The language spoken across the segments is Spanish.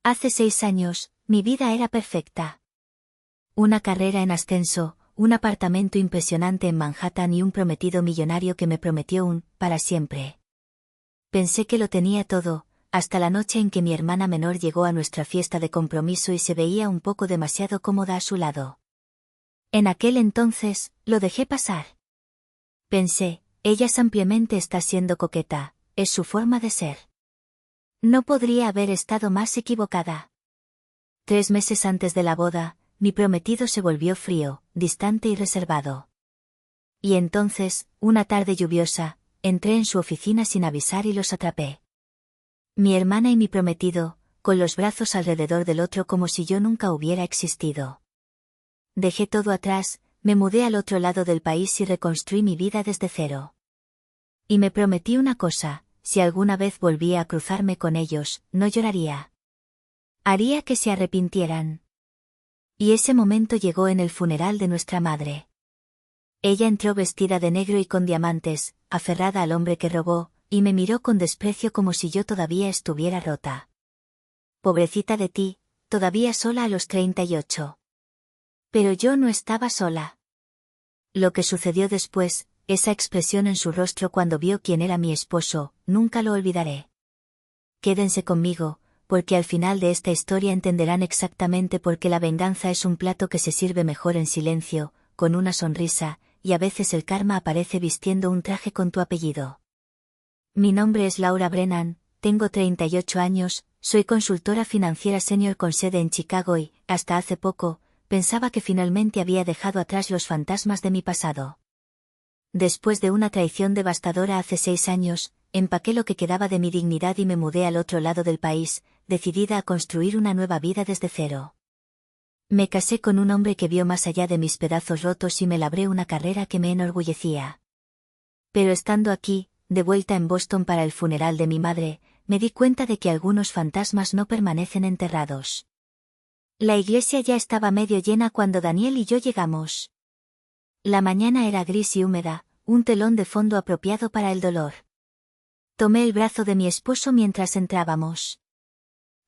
Hace 6 años, mi vida era perfecta. Una carrera en ascenso, un apartamento impresionante en Manhattan y un prometido millonario que me prometió para siempre. Pensé que lo tenía todo, hasta la noche en que mi hermana menor llegó a nuestra fiesta de compromiso y se veía un poco demasiado cómoda a su lado. En aquel entonces, lo dejé pasar. Pensé, ella simplemente está siendo coqueta, es su forma de ser. No podría haber estado más equivocada. 3 meses antes de la boda, mi prometido se volvió frío, distante y reservado. Y entonces, una tarde lluviosa, entré en su oficina sin avisar y los atrapé. Mi hermana y mi prometido, con los brazos alrededor del otro como si yo nunca hubiera existido. Dejé todo atrás, me mudé al otro lado del país y reconstruí mi vida desde cero. Y me prometí una cosa, si alguna vez volvía a cruzarme con ellos, no lloraría. Haría que se arrepintieran. Y ese momento llegó en el funeral de nuestra madre. Ella entró vestida de negro y con diamantes, aferrada al hombre que robó, y me miró con desprecio como si yo todavía estuviera rota. Pobrecita de ti, todavía sola a los 38. Pero yo no estaba sola. Lo que sucedió después, esa expresión en su rostro cuando vio quién era mi esposo, nunca lo olvidaré. Quédense conmigo, porque al final de esta historia entenderán exactamente por qué la venganza es un plato que se sirve mejor en silencio, con una sonrisa, y a veces el karma aparece vistiendo un traje con tu apellido. Mi nombre es Laura Brennan, tengo 38 años, soy consultora financiera senior con sede en Chicago y, hasta hace poco, pensaba que finalmente había dejado atrás los fantasmas de mi pasado. Después de una traición devastadora hace 6 años, empaqué lo que quedaba de mi dignidad y me mudé al otro lado del país, decidida a construir una nueva vida desde cero. Me casé con un hombre que vio más allá de mis pedazos rotos y me labré una carrera que me enorgullecía. Pero estando aquí, de vuelta en Boston para el funeral de mi madre, me di cuenta de que algunos fantasmas no permanecen enterrados. La iglesia ya estaba medio llena cuando Daniel y yo llegamos. La mañana era gris y húmeda, un telón de fondo apropiado para el dolor. Tomé el brazo de mi esposo mientras entrábamos.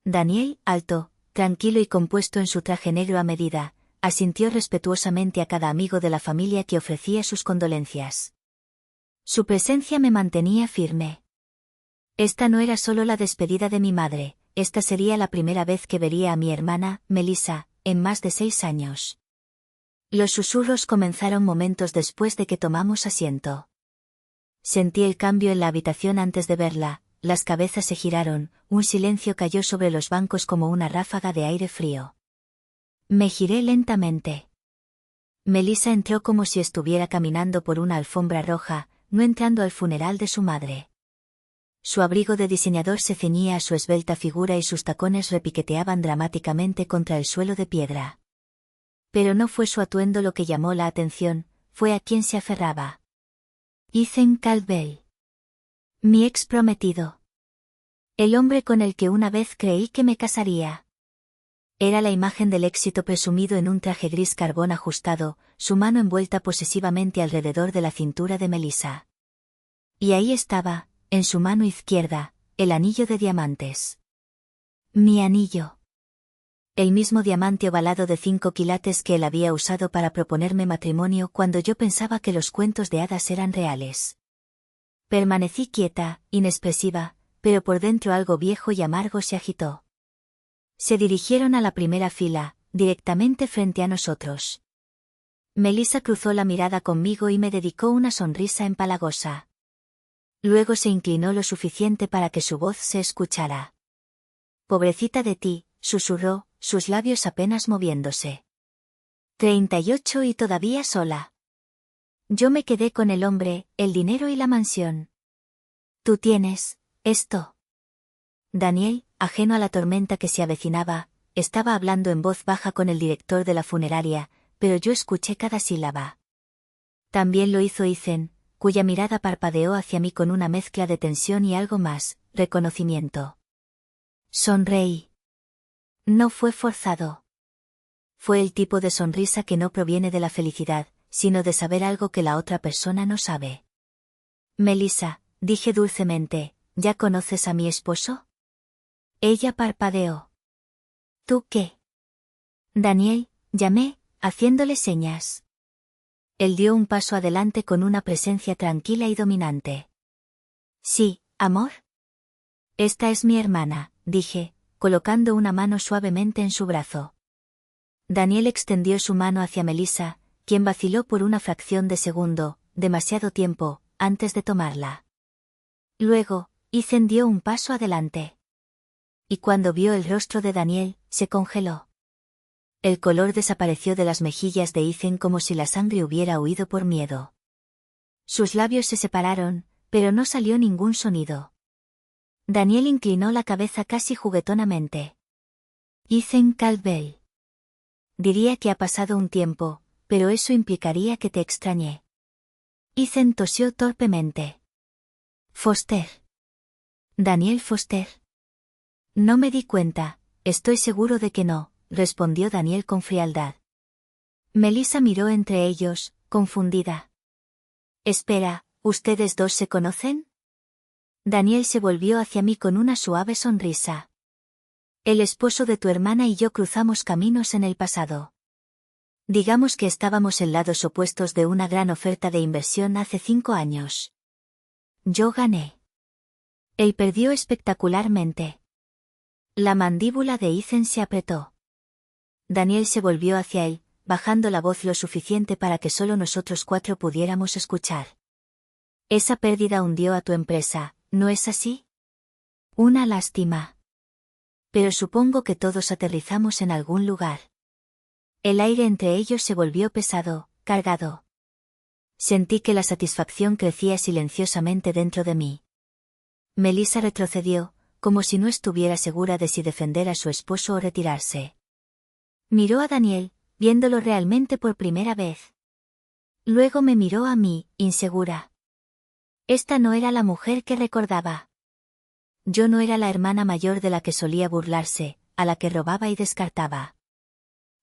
Daniel, alto, tranquilo y compuesto en su traje negro a medida, asintió respetuosamente a cada amigo de la familia que ofrecía sus condolencias. Su presencia me mantenía firme. Esta no era solo la despedida de mi madre, esta sería la primera vez que vería a mi hermana, Melissa, en más de 6 años. Los susurros comenzaron momentos después de que tomamos asiento. Sentí el cambio en la habitación antes de verla, las cabezas se giraron, un silencio cayó sobre los bancos como una ráfaga de aire frío. Me giré lentamente. Melissa entró como si estuviera caminando por una alfombra roja, no entrando al funeral de su madre. Su abrigo de diseñador se ceñía a su esbelta figura y sus tacones repiqueteaban dramáticamente contra el suelo de piedra. Pero no fue su atuendo lo que llamó la atención, fue a quien se aferraba. Ethan Caldwell. Mi ex prometido. El hombre con el que una vez creí que me casaría. Era la imagen del éxito presumido en un traje gris carbón ajustado, su mano envuelta posesivamente alrededor de la cintura de Melissa. Y ahí estaba, en su mano izquierda, el anillo de diamantes. Mi anillo. El mismo diamante ovalado de 5 quilates que él había usado para proponerme matrimonio cuando yo pensaba que los cuentos de hadas eran reales. Permanecí quieta, inexpresiva, pero por dentro algo viejo y amargo se agitó. Se dirigieron a la primera fila, directamente frente a nosotros. Melissa cruzó la mirada conmigo y me dedicó una sonrisa empalagosa. Luego se inclinó lo suficiente para que su voz se escuchara. Pobrecita de ti, susurró, sus labios apenas moviéndose. 38 y todavía sola. Yo me quedé con el hombre, el dinero y la mansión. Tú tienes, esto. Daniel, ajeno a la tormenta que se avecinaba, estaba hablando en voz baja con el director de la funeraria, pero yo escuché cada sílaba. También lo hizo Ethan, cuya mirada parpadeó hacia mí con una mezcla de tensión y algo más, reconocimiento. Sonreí. No fue forzado. Fue el tipo de sonrisa que no proviene de la felicidad, sino de saber algo que la otra persona no sabe. Melissa, dije dulcemente, ¿ya conoces a mi esposo? Ella parpadeó. ¿Tú qué? Daniel, llamé, haciéndole señas. Él dio un paso adelante con una presencia tranquila y dominante. Sí, amor. Esta es mi hermana, dije, colocando una mano suavemente en su brazo. Daniel extendió su mano hacia Melissa, quien vaciló por una fracción de segundo, demasiado tiempo, antes de tomarla. Luego, Ethan dio un paso adelante. Y cuando vio el rostro de Daniel, se congeló. El color desapareció de las mejillas de Ethan como si la sangre hubiera huido por miedo. Sus labios se separaron, pero no salió ningún sonido. Daniel inclinó la cabeza casi juguetonamente. Ethan Caldwell. Diría que ha pasado un tiempo, pero eso implicaría que te extrañé. Ethan tosió torpemente. Foster. Daniel Foster. No me di cuenta, estoy seguro de que no, respondió Daniel con frialdad. Melissa miró entre ellos, confundida. Espera, ¿ustedes dos se conocen? Daniel se volvió hacia mí con una suave sonrisa. El esposo de tu hermana y yo cruzamos caminos en el pasado. Digamos que estábamos en lados opuestos de una gran oferta de inversión hace 5 años. Yo gané. Él perdió espectacularmente. La mandíbula de Ethan se apretó. Daniel se volvió hacia él, bajando la voz lo suficiente para que solo nosotros 4 pudiéramos escuchar. Esa pérdida hundió a tu empresa, ¿no es así? Una lástima. Pero supongo que todos aterrizamos en algún lugar. El aire entre ellos se volvió pesado, cargado. Sentí que la satisfacción crecía silenciosamente dentro de mí. Melissa retrocedió, como si no estuviera segura de si defender a su esposo o retirarse. Miró a Daniel, viéndolo realmente por primera vez. Luego me miró a mí, insegura. Esta no era la mujer que recordaba. Yo no era la hermana mayor de la que solía burlarse, a la que robaba y descartaba.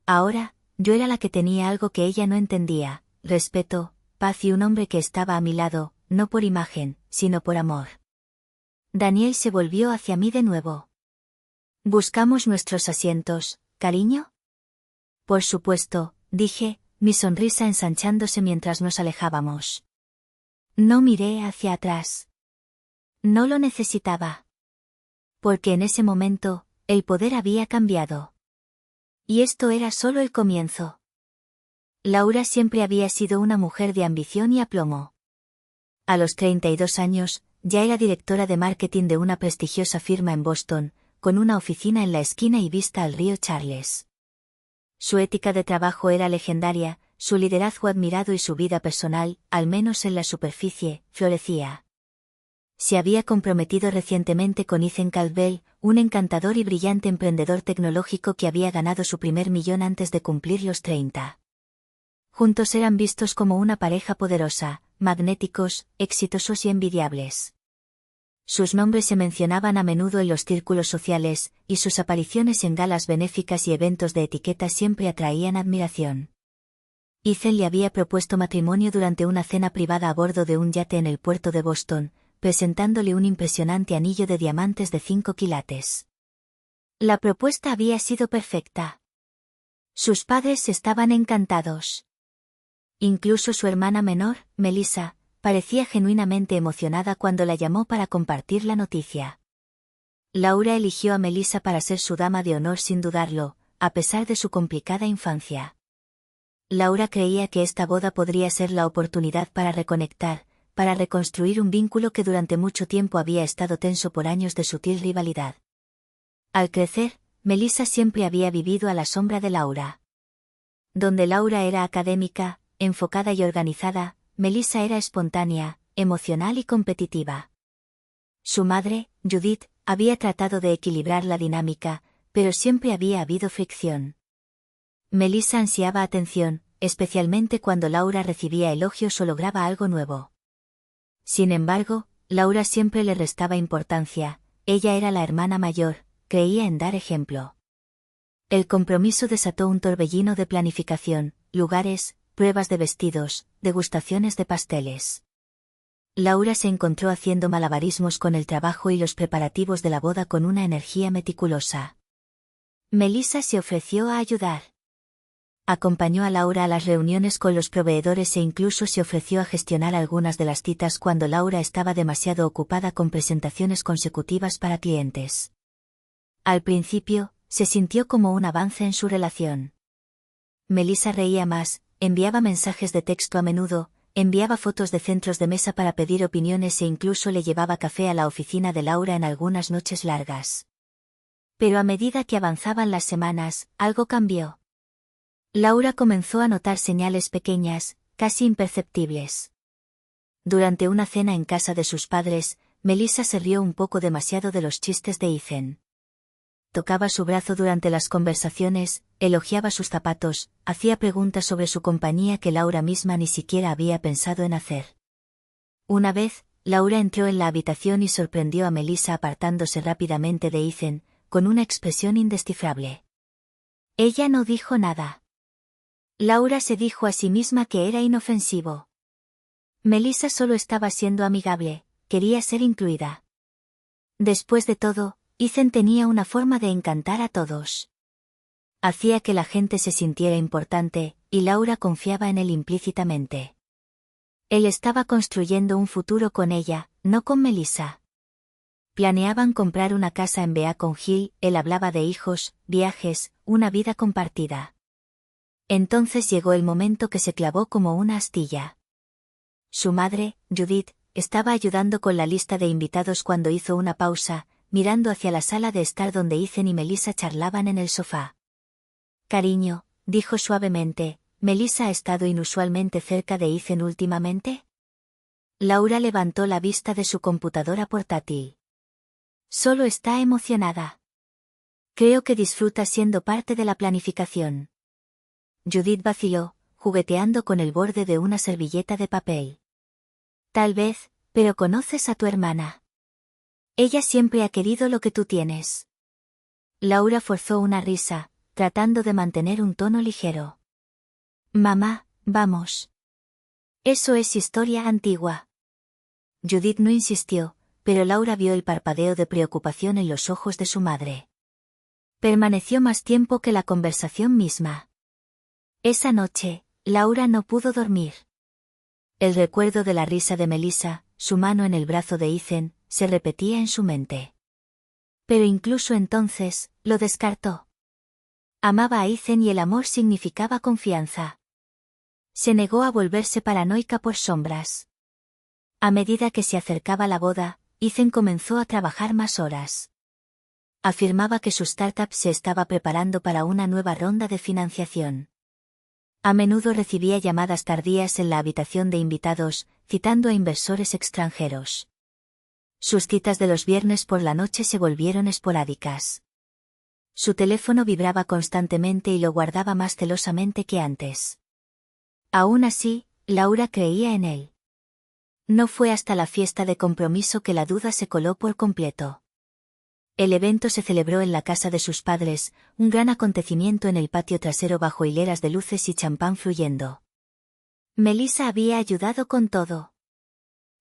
Ahora, yo era la que tenía algo que ella no entendía, respeto, paz y un hombre que estaba a mi lado, no por imagen, sino por amor. Daniel se volvió hacia mí de nuevo. ¿Buscamos nuestros asientos, cariño? Por supuesto, dije, mi sonrisa ensanchándose mientras nos alejábamos. No miré hacia atrás. No lo necesitaba. Porque en ese momento, el poder había cambiado. Y esto era solo el comienzo. Laura siempre había sido una mujer de ambición y aplomo. A los 32 años, ya era directora de marketing de una prestigiosa firma en Boston, con una oficina en la esquina y vista al río Charles. Su ética de trabajo era legendaria, su liderazgo admirado y su vida personal, al menos en la superficie, florecía. Se había comprometido recientemente con Ethan Caldwell, un encantador y brillante emprendedor tecnológico que había ganado su primer millón antes de cumplir los 30. Juntos eran vistos como una pareja poderosa, magnéticos, exitosos y envidiables. Sus nombres se mencionaban a menudo en los círculos sociales, y sus apariciones en galas benéficas y eventos de etiqueta siempre atraían admiración. Ethan le había propuesto matrimonio durante una cena privada a bordo de un yate en el puerto de Boston, presentándole un impresionante anillo de diamantes de 5 quilates. La propuesta había sido perfecta. Sus padres estaban encantados. Incluso su hermana menor, Melissa, parecía genuinamente emocionada cuando la llamó para compartir la noticia. Laura eligió a Melissa para ser su dama de honor sin dudarlo, a pesar de su complicada infancia. Laura creía que esta boda podría ser la oportunidad para reconectar, para reconstruir un vínculo que durante mucho tiempo había estado tenso por años de sutil rivalidad. Al crecer, Melissa siempre había vivido a la sombra de Laura. Donde Laura era académica, enfocada y organizada, Melissa era espontánea, emocional y competitiva. Su madre, Judith, había tratado de equilibrar la dinámica, pero siempre había habido fricción. Melissa ansiaba atención, especialmente cuando Laura recibía elogios o lograba algo nuevo. Sin embargo, Laura siempre le restaba importancia, ella era la hermana mayor, creía en dar ejemplo. El compromiso desató un torbellino de planificación, lugares, pruebas de vestidos, degustaciones de pasteles. Laura se encontró haciendo malabarismos con el trabajo y los preparativos de la boda con una energía meticulosa. Melissa se ofreció a ayudar. Acompañó a Laura a las reuniones con los proveedores e incluso se ofreció a gestionar algunas de las citas cuando Laura estaba demasiado ocupada con presentaciones consecutivas para clientes. Al principio, se sintió como un avance en su relación. Melissa reía más, enviaba mensajes de texto a menudo, enviaba fotos de centros de mesa para pedir opiniones e incluso le llevaba café a la oficina de Laura en algunas noches largas. Pero a medida que avanzaban las semanas, algo cambió. Laura comenzó a notar señales pequeñas, casi imperceptibles. Durante una cena en casa de sus padres, Melissa se rió un poco demasiado de los chistes de Ethan. Tocaba su brazo durante las conversaciones, elogiaba sus zapatos, hacía preguntas sobre su compañía que Laura misma ni siquiera había pensado en hacer. Una vez, Laura entró en la habitación y sorprendió a Melissa apartándose rápidamente de Ethan, con una expresión indescifrable. Ella no dijo nada. Laura se dijo a sí misma que era inofensivo. Melissa solo estaba siendo amigable, quería ser incluida. Después de todo, Ethan tenía una forma de encantar a todos. Hacía que la gente se sintiera importante, y Laura confiaba en él implícitamente. Él estaba construyendo un futuro con ella, no con Melissa. Planeaban comprar una casa en Beacon Hill, él hablaba de hijos, viajes, una vida compartida. Entonces llegó el momento que se clavó como una astilla. Su madre, Judith, estaba ayudando con la lista de invitados cuando hizo una pausa, mirando hacia la sala de estar donde Ethan y Melissa charlaban en el sofá. Cariño, dijo suavemente, ¿Melissa ha estado inusualmente cerca de Ethan últimamente? Laura levantó la vista de su computadora portátil. Solo está emocionada. Creo que disfruta siendo parte de la planificación. Judith vaciló, jugueteando con el borde de una servilleta de papel. Tal vez, pero conoces a tu hermana. Ella siempre ha querido lo que tú tienes. Laura forzó una risa, tratando de mantener un tono ligero. Mamá, vamos. Eso es historia antigua. Judith no insistió, pero Laura vio el parpadeo de preocupación en los ojos de su madre. Permaneció más tiempo que la conversación misma. Esa noche, Laura no pudo dormir. El recuerdo de la risa de Melissa, su mano en el brazo de Ethan, se repetía en su mente. Pero incluso entonces, lo descartó. Amaba a Ethan y el amor significaba confianza. Se negó a volverse paranoica por sombras. A medida que se acercaba la boda, Ethan comenzó a trabajar más horas. Afirmaba que su startup se estaba preparando para una nueva ronda de financiación. A menudo recibía llamadas tardías en la habitación de invitados, citando a inversores extranjeros. Sus citas de los viernes por la noche se volvieron esporádicas. Su teléfono vibraba constantemente y lo guardaba más celosamente que antes. Aún así, Laura creía en él. No fue hasta la fiesta de compromiso que la duda se coló por completo. El evento se celebró en la casa de sus padres, un gran acontecimiento en el patio trasero bajo hileras de luces y champán fluyendo. Melissa había ayudado con todo.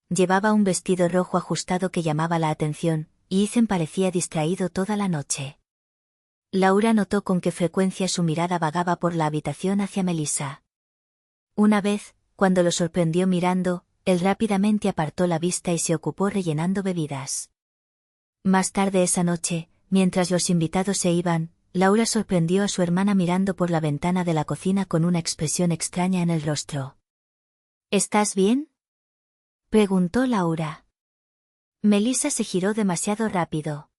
Llevaba un vestido rojo ajustado que llamaba la atención, y Ethan parecía distraído toda la noche. Laura notó con qué frecuencia su mirada vagaba por la habitación hacia Melissa. Una vez, cuando lo sorprendió mirando, él rápidamente apartó la vista y se ocupó rellenando bebidas. Más tarde esa noche, mientras los invitados se iban, Laura sorprendió a su hermana mirando por la ventana de la cocina con una expresión extraña en el rostro. ¿Estás bien?, preguntó Laura. Melissa se giró demasiado rápido.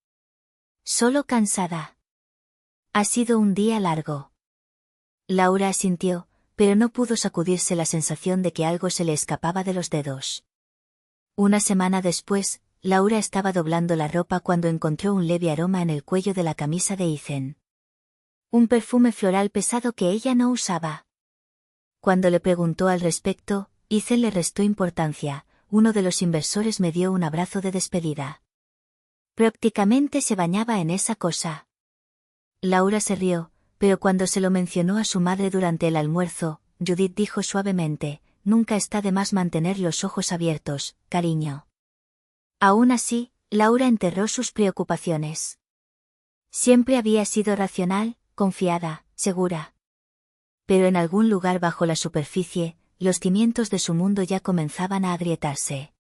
Solo cansada. Ha sido un día largo. Laura asintió, pero no pudo sacudirse la sensación de que algo se le escapaba de los dedos. Una semana después, Laura estaba doblando la ropa cuando encontró un leve aroma en el cuello de la camisa de Ethan. Un perfume floral pesado que ella no usaba. Cuando le preguntó al respecto, Ethan le restó importancia. Uno de los inversores me dio un abrazo de despedida. Prácticamente se bañaba en esa cosa. Laura se rió, pero cuando se lo mencionó a su madre durante el almuerzo, Judith dijo suavemente, nunca está de más mantener los ojos abiertos, cariño. Aún así, Laura enterró sus preocupaciones. Siempre había sido racional, confiada, segura. Pero en algún lugar bajo la superficie, los cimientos de su mundo ya comenzaban a agrietarse.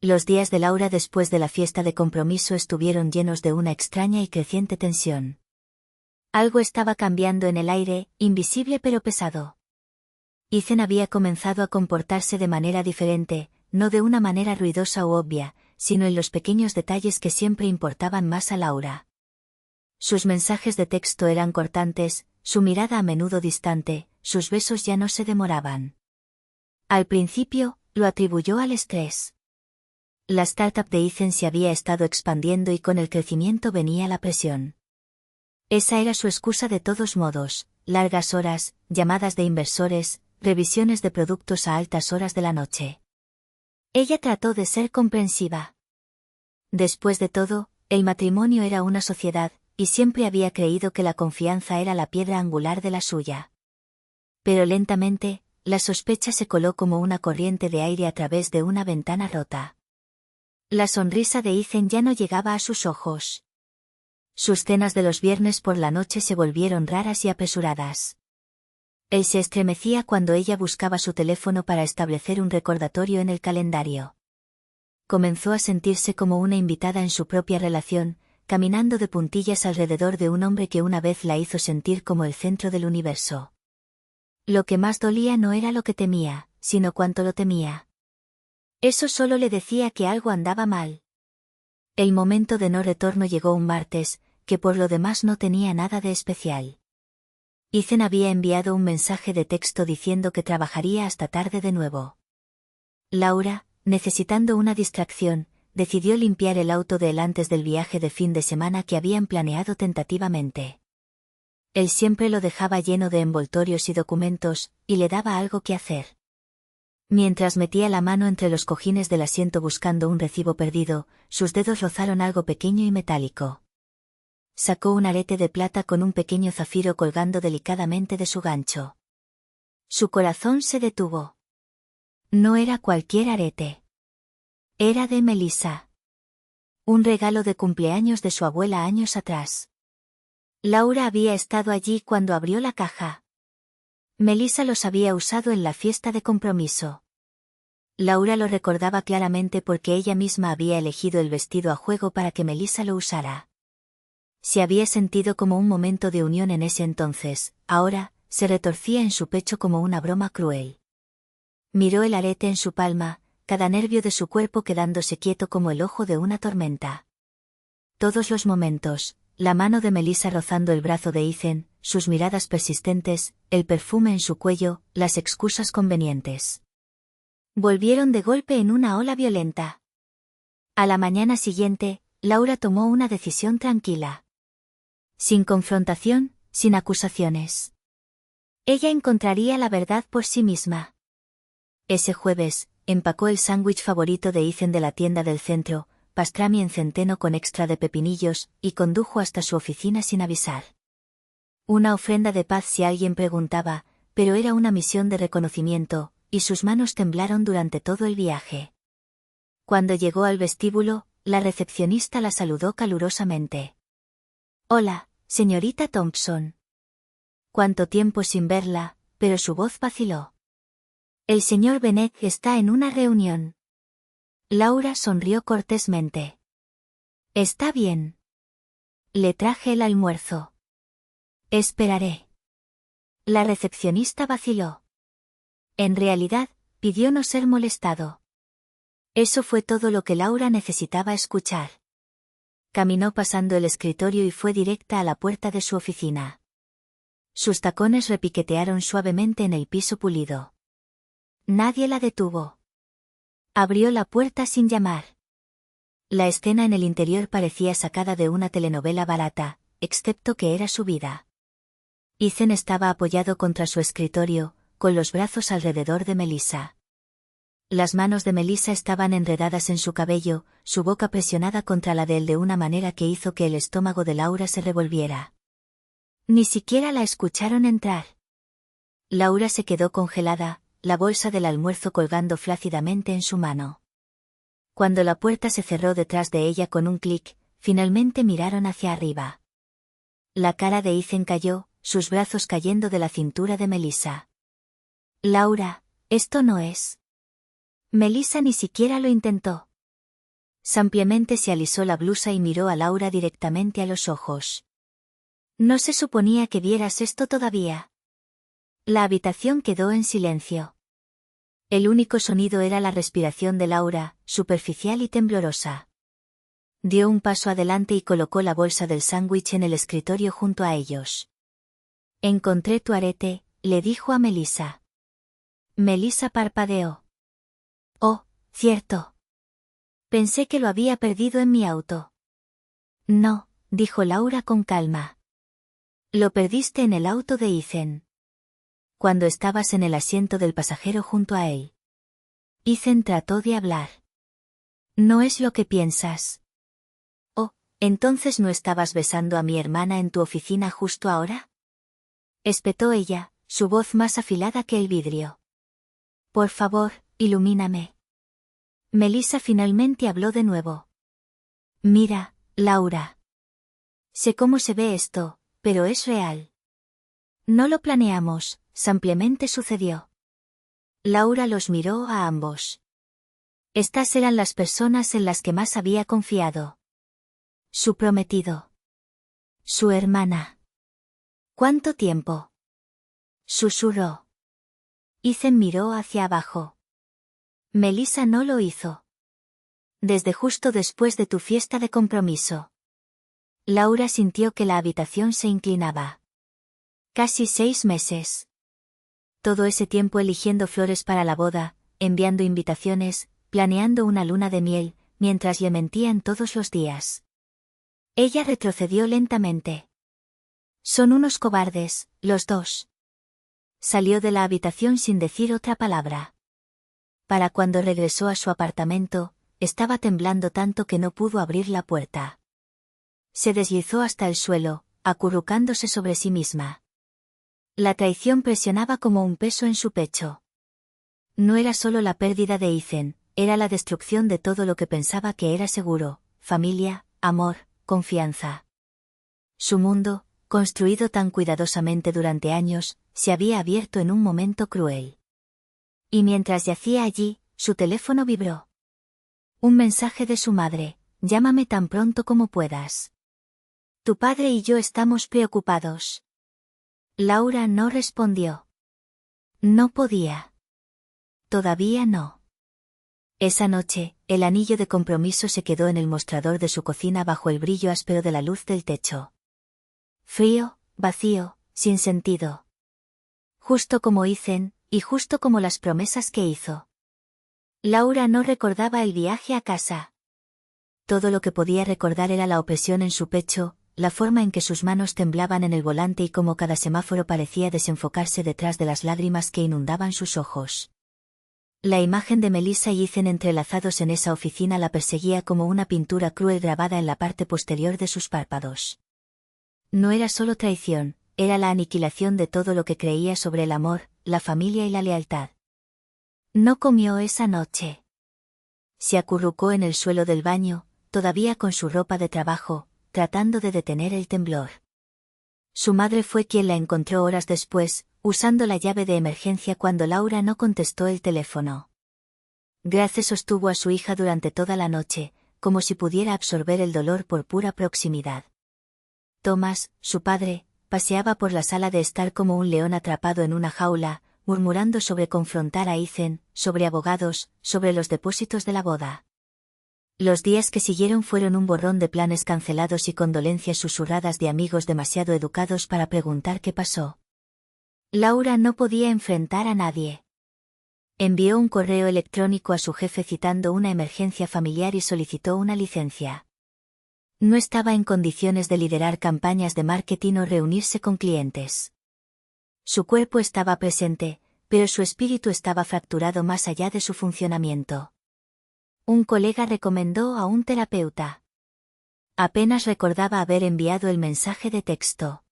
Los días de Laura después de la fiesta de compromiso estuvieron llenos de una extraña y creciente tensión. Algo estaba cambiando en el aire, invisible pero pesado. Ethan había comenzado a comportarse de manera diferente, no de una manera ruidosa u obvia, sino en los pequeños detalles que siempre importaban más a Laura. Sus mensajes de texto eran cortantes, su mirada a menudo distante, sus besos ya no se demoraban. Al principio, lo atribuyó al estrés. La startup de Ethan se había estado expandiendo y con el crecimiento venía la presión. Esa era su excusa de todos modos, largas horas, llamadas de inversores, revisiones de productos a altas horas de la noche. Ella trató de ser comprensiva. Después de todo, el matrimonio era una sociedad, y siempre había creído que la confianza era la piedra angular de la suya. Pero lentamente, la sospecha se coló como una corriente de aire a través de una ventana rota. La sonrisa de Ethan ya no llegaba a sus ojos. Sus cenas de los viernes por la noche se volvieron raras y apresuradas. Él se estremecía cuando ella buscaba su teléfono para establecer un recordatorio en el calendario. Comenzó a sentirse como una invitada en su propia relación, caminando de puntillas alrededor de un hombre que una vez la hizo sentir como el centro del universo. Lo que más dolía no era lo que temía, sino cuánto lo temía. Eso solo le decía que algo andaba mal. El momento de no retorno llegó un martes, que por lo demás no tenía nada de especial. Ethan había enviado un mensaje de texto diciendo que trabajaría hasta tarde de nuevo. Laura, necesitando una distracción, decidió limpiar el auto de él antes del viaje de fin de semana que habían planeado tentativamente. Él siempre lo dejaba lleno de envoltorios y documentos, y le daba algo que hacer. Mientras metía la mano entre los cojines del asiento buscando un recibo perdido, sus dedos rozaron algo pequeño y metálico. Sacó un arete de plata con un pequeño zafiro colgando delicadamente de su gancho. Su corazón se detuvo. No era cualquier arete. Era de Melissa. Un regalo de cumpleaños de su abuela años atrás. Laura había estado allí cuando abrió la caja. Melissa los había usado en la fiesta de compromiso. Laura lo recordaba claramente porque ella misma había elegido el vestido a juego para que Melissa lo usara. Se había sentido como un momento de unión en ese entonces, ahora, se retorcía en su pecho como una broma cruel. Miró el arete en su palma, cada nervio de su cuerpo quedándose quieto como el ojo de una tormenta. Todos los momentos, la mano de Melissa rozando el brazo de Ethan, sus miradas persistentes, el perfume en su cuello, las excusas convenientes. Volvieron de golpe en una ola violenta. A la mañana siguiente, Laura tomó una decisión tranquila. Sin confrontación, sin acusaciones. Ella encontraría la verdad por sí misma. Ese jueves, empacó el sándwich favorito de Ethan de la tienda del centro, pastrami en centeno con extra de pepinillos, y condujo hasta su oficina sin avisar. Una ofrenda de paz si alguien preguntaba, pero era una misión de reconocimiento, y sus manos temblaron durante todo el viaje. Cuando llegó al vestíbulo, la recepcionista la saludó calurosamente. «Hola, señorita Thompson». Cuánto tiempo sin verla, pero su voz vaciló. «El señor Bennett está en una reunión». Laura sonrió cortésmente. «Está bien. Le traje el almuerzo. Esperaré». La recepcionista vaciló. En realidad, pidió no ser molestado. Eso fue todo lo que Laura necesitaba escuchar. Caminó pasando el escritorio y fue directa a la puerta de su oficina. Sus tacones repiquetearon suavemente en el piso pulido. Nadie la detuvo. Abrió la puerta sin llamar. La escena en el interior parecía sacada de una telenovela barata, excepto que era su vida. Ethan estaba apoyado contra su escritorio, con los brazos alrededor de Melissa. Las manos de Melissa estaban enredadas en su cabello, su boca presionada contra la de él de una manera que hizo que el estómago de Laura se revolviera. Ni siquiera la escucharon entrar. Laura se quedó congelada, la bolsa del almuerzo colgando flácidamente en su mano. Cuando la puerta se cerró detrás de ella con un clic, finalmente miraron hacia arriba. La cara de Ethan cayó, sus brazos cayendo de la cintura de Melissa. Laura, esto no es. Melissa ni siquiera lo intentó. Simplemente se alisó la blusa y miró a Laura directamente a los ojos. No se suponía que vieras esto todavía. La habitación quedó en silencio. El único sonido era la respiración de Laura, superficial y temblorosa. Dio un paso adelante y colocó la bolsa del sándwich en el escritorio junto a ellos. Encontré tu arete, le dijo a Melissa. Melissa parpadeó. Oh, cierto. Pensé que lo había perdido en mi auto. No, dijo Laura con calma. Lo perdiste en el auto de Ethan. Cuando estabas en el asiento del pasajero junto a él. Ethan trató de hablar. No es lo que piensas. Oh, ¿entonces no estabas besando a mi hermana en tu oficina justo ahora? Espetó ella, su voz más afilada que el vidrio. Por favor, ilumíname. Melissa finalmente habló de nuevo. Mira, Laura. Sé cómo se ve esto, pero es real. No lo planeamos, simplemente sucedió. Laura los miró a ambos. Estas eran las personas en las que más había confiado. Su prometido. Su hermana. ¿Cuánto tiempo? Susurró. Ethan miró hacia abajo. Melissa no lo hizo. Desde justo después de tu fiesta de compromiso. Laura sintió que la habitación se inclinaba. Casi 6 meses. Todo ese tiempo eligiendo flores para la boda, enviando invitaciones, planeando una luna de miel, mientras le mentían todos los días. Ella retrocedió lentamente. Son unos cobardes, los dos. Salió de la habitación sin decir otra palabra. Para cuando regresó a su apartamento, estaba temblando tanto que no pudo abrir la puerta. Se deslizó hasta el suelo, acurrucándose sobre sí misma. La traición presionaba como un peso en su pecho. No era solo la pérdida de Ethan, era la destrucción de todo lo que pensaba que era seguro, familia, amor, confianza. Su mundo, construido tan cuidadosamente durante años, se había abierto en un momento cruel. Y mientras yacía allí, su teléfono vibró. Un mensaje de su madre: llámame tan pronto como puedas. Tu padre y yo estamos preocupados. Laura no respondió. No podía. Todavía no. Esa noche, el anillo de compromiso se quedó en el mostrador de su cocina bajo el brillo áspero de la luz del techo. Frío, vacío, sin sentido. Justo como Ethan, y justo como las promesas que hizo. Laura no recordaba el viaje a casa. Todo lo que podía recordar era la opresión en su pecho, la forma en que sus manos temblaban en el volante y cómo cada semáforo parecía desenfocarse detrás de las lágrimas que inundaban sus ojos. La imagen de Melissa y Ethan entrelazados en esa oficina la perseguía como una pintura cruel grabada en la parte posterior de sus párpados. No era solo traición, era la aniquilación de todo lo que creía sobre el amor, la familia y la lealtad. No comió esa noche. Se acurrucó en el suelo del baño, todavía con su ropa de trabajo, tratando de detener el temblor. Su madre fue quien la encontró horas después, usando la llave de emergencia cuando Laura no contestó el teléfono. Grace sostuvo a su hija durante toda la noche, como si pudiera absorber el dolor por pura proximidad. Thomas, su padre, paseaba por la sala de estar como un león atrapado en una jaula, murmurando sobre confrontar a Ethan, sobre abogados, sobre los depósitos de la boda. Los días que siguieron fueron un borrón de planes cancelados y condolencias susurradas de amigos demasiado educados para preguntar qué pasó. Laura no podía enfrentar a nadie. Envió un correo electrónico a su jefe citando una emergencia familiar y solicitó una licencia. No estaba en condiciones de liderar campañas de marketing o reunirse con clientes. Su cuerpo estaba presente, pero su espíritu estaba fracturado más allá de su funcionamiento. Un colega recomendó a un terapeuta. Apenas recordaba haber enviado el mensaje de texto.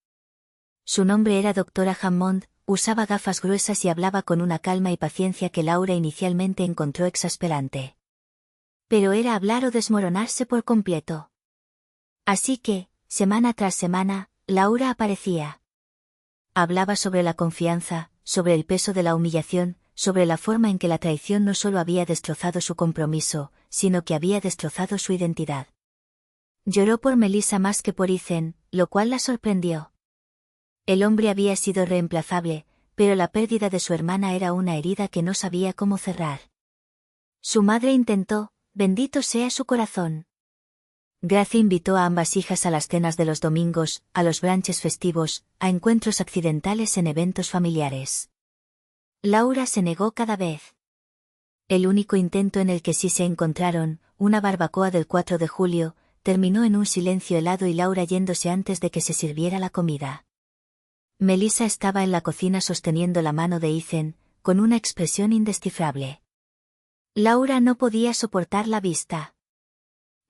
Su nombre era Dra. Hammond, usaba gafas gruesas y hablaba con una calma y paciencia que Laura inicialmente encontró exasperante. Pero era hablar o desmoronarse por completo. Así que, semana tras semana, Laura aparecía. Hablaba sobre la confianza, sobre el peso de la humillación, sobre la forma en que la traición no solo había destrozado su compromiso, sino que había destrozado su identidad. Lloró por Melissa más que por Ethan, lo cual la sorprendió. El hombre había sido reemplazable, pero la pérdida de su hermana era una herida que no sabía cómo cerrar. Su madre intentó, bendito sea su corazón. Gracie invitó a ambas hijas a las cenas de los domingos, a los brunches festivos, a encuentros accidentales en eventos familiares. Laura se negó cada vez. El único intento en el que sí se encontraron, una barbacoa del 4 de julio, terminó en un silencio helado y Laura yéndose antes de que se sirviera la comida. Melissa estaba en la cocina sosteniendo la mano de Ethan, con una expresión indescifrable. Laura no podía soportar la vista.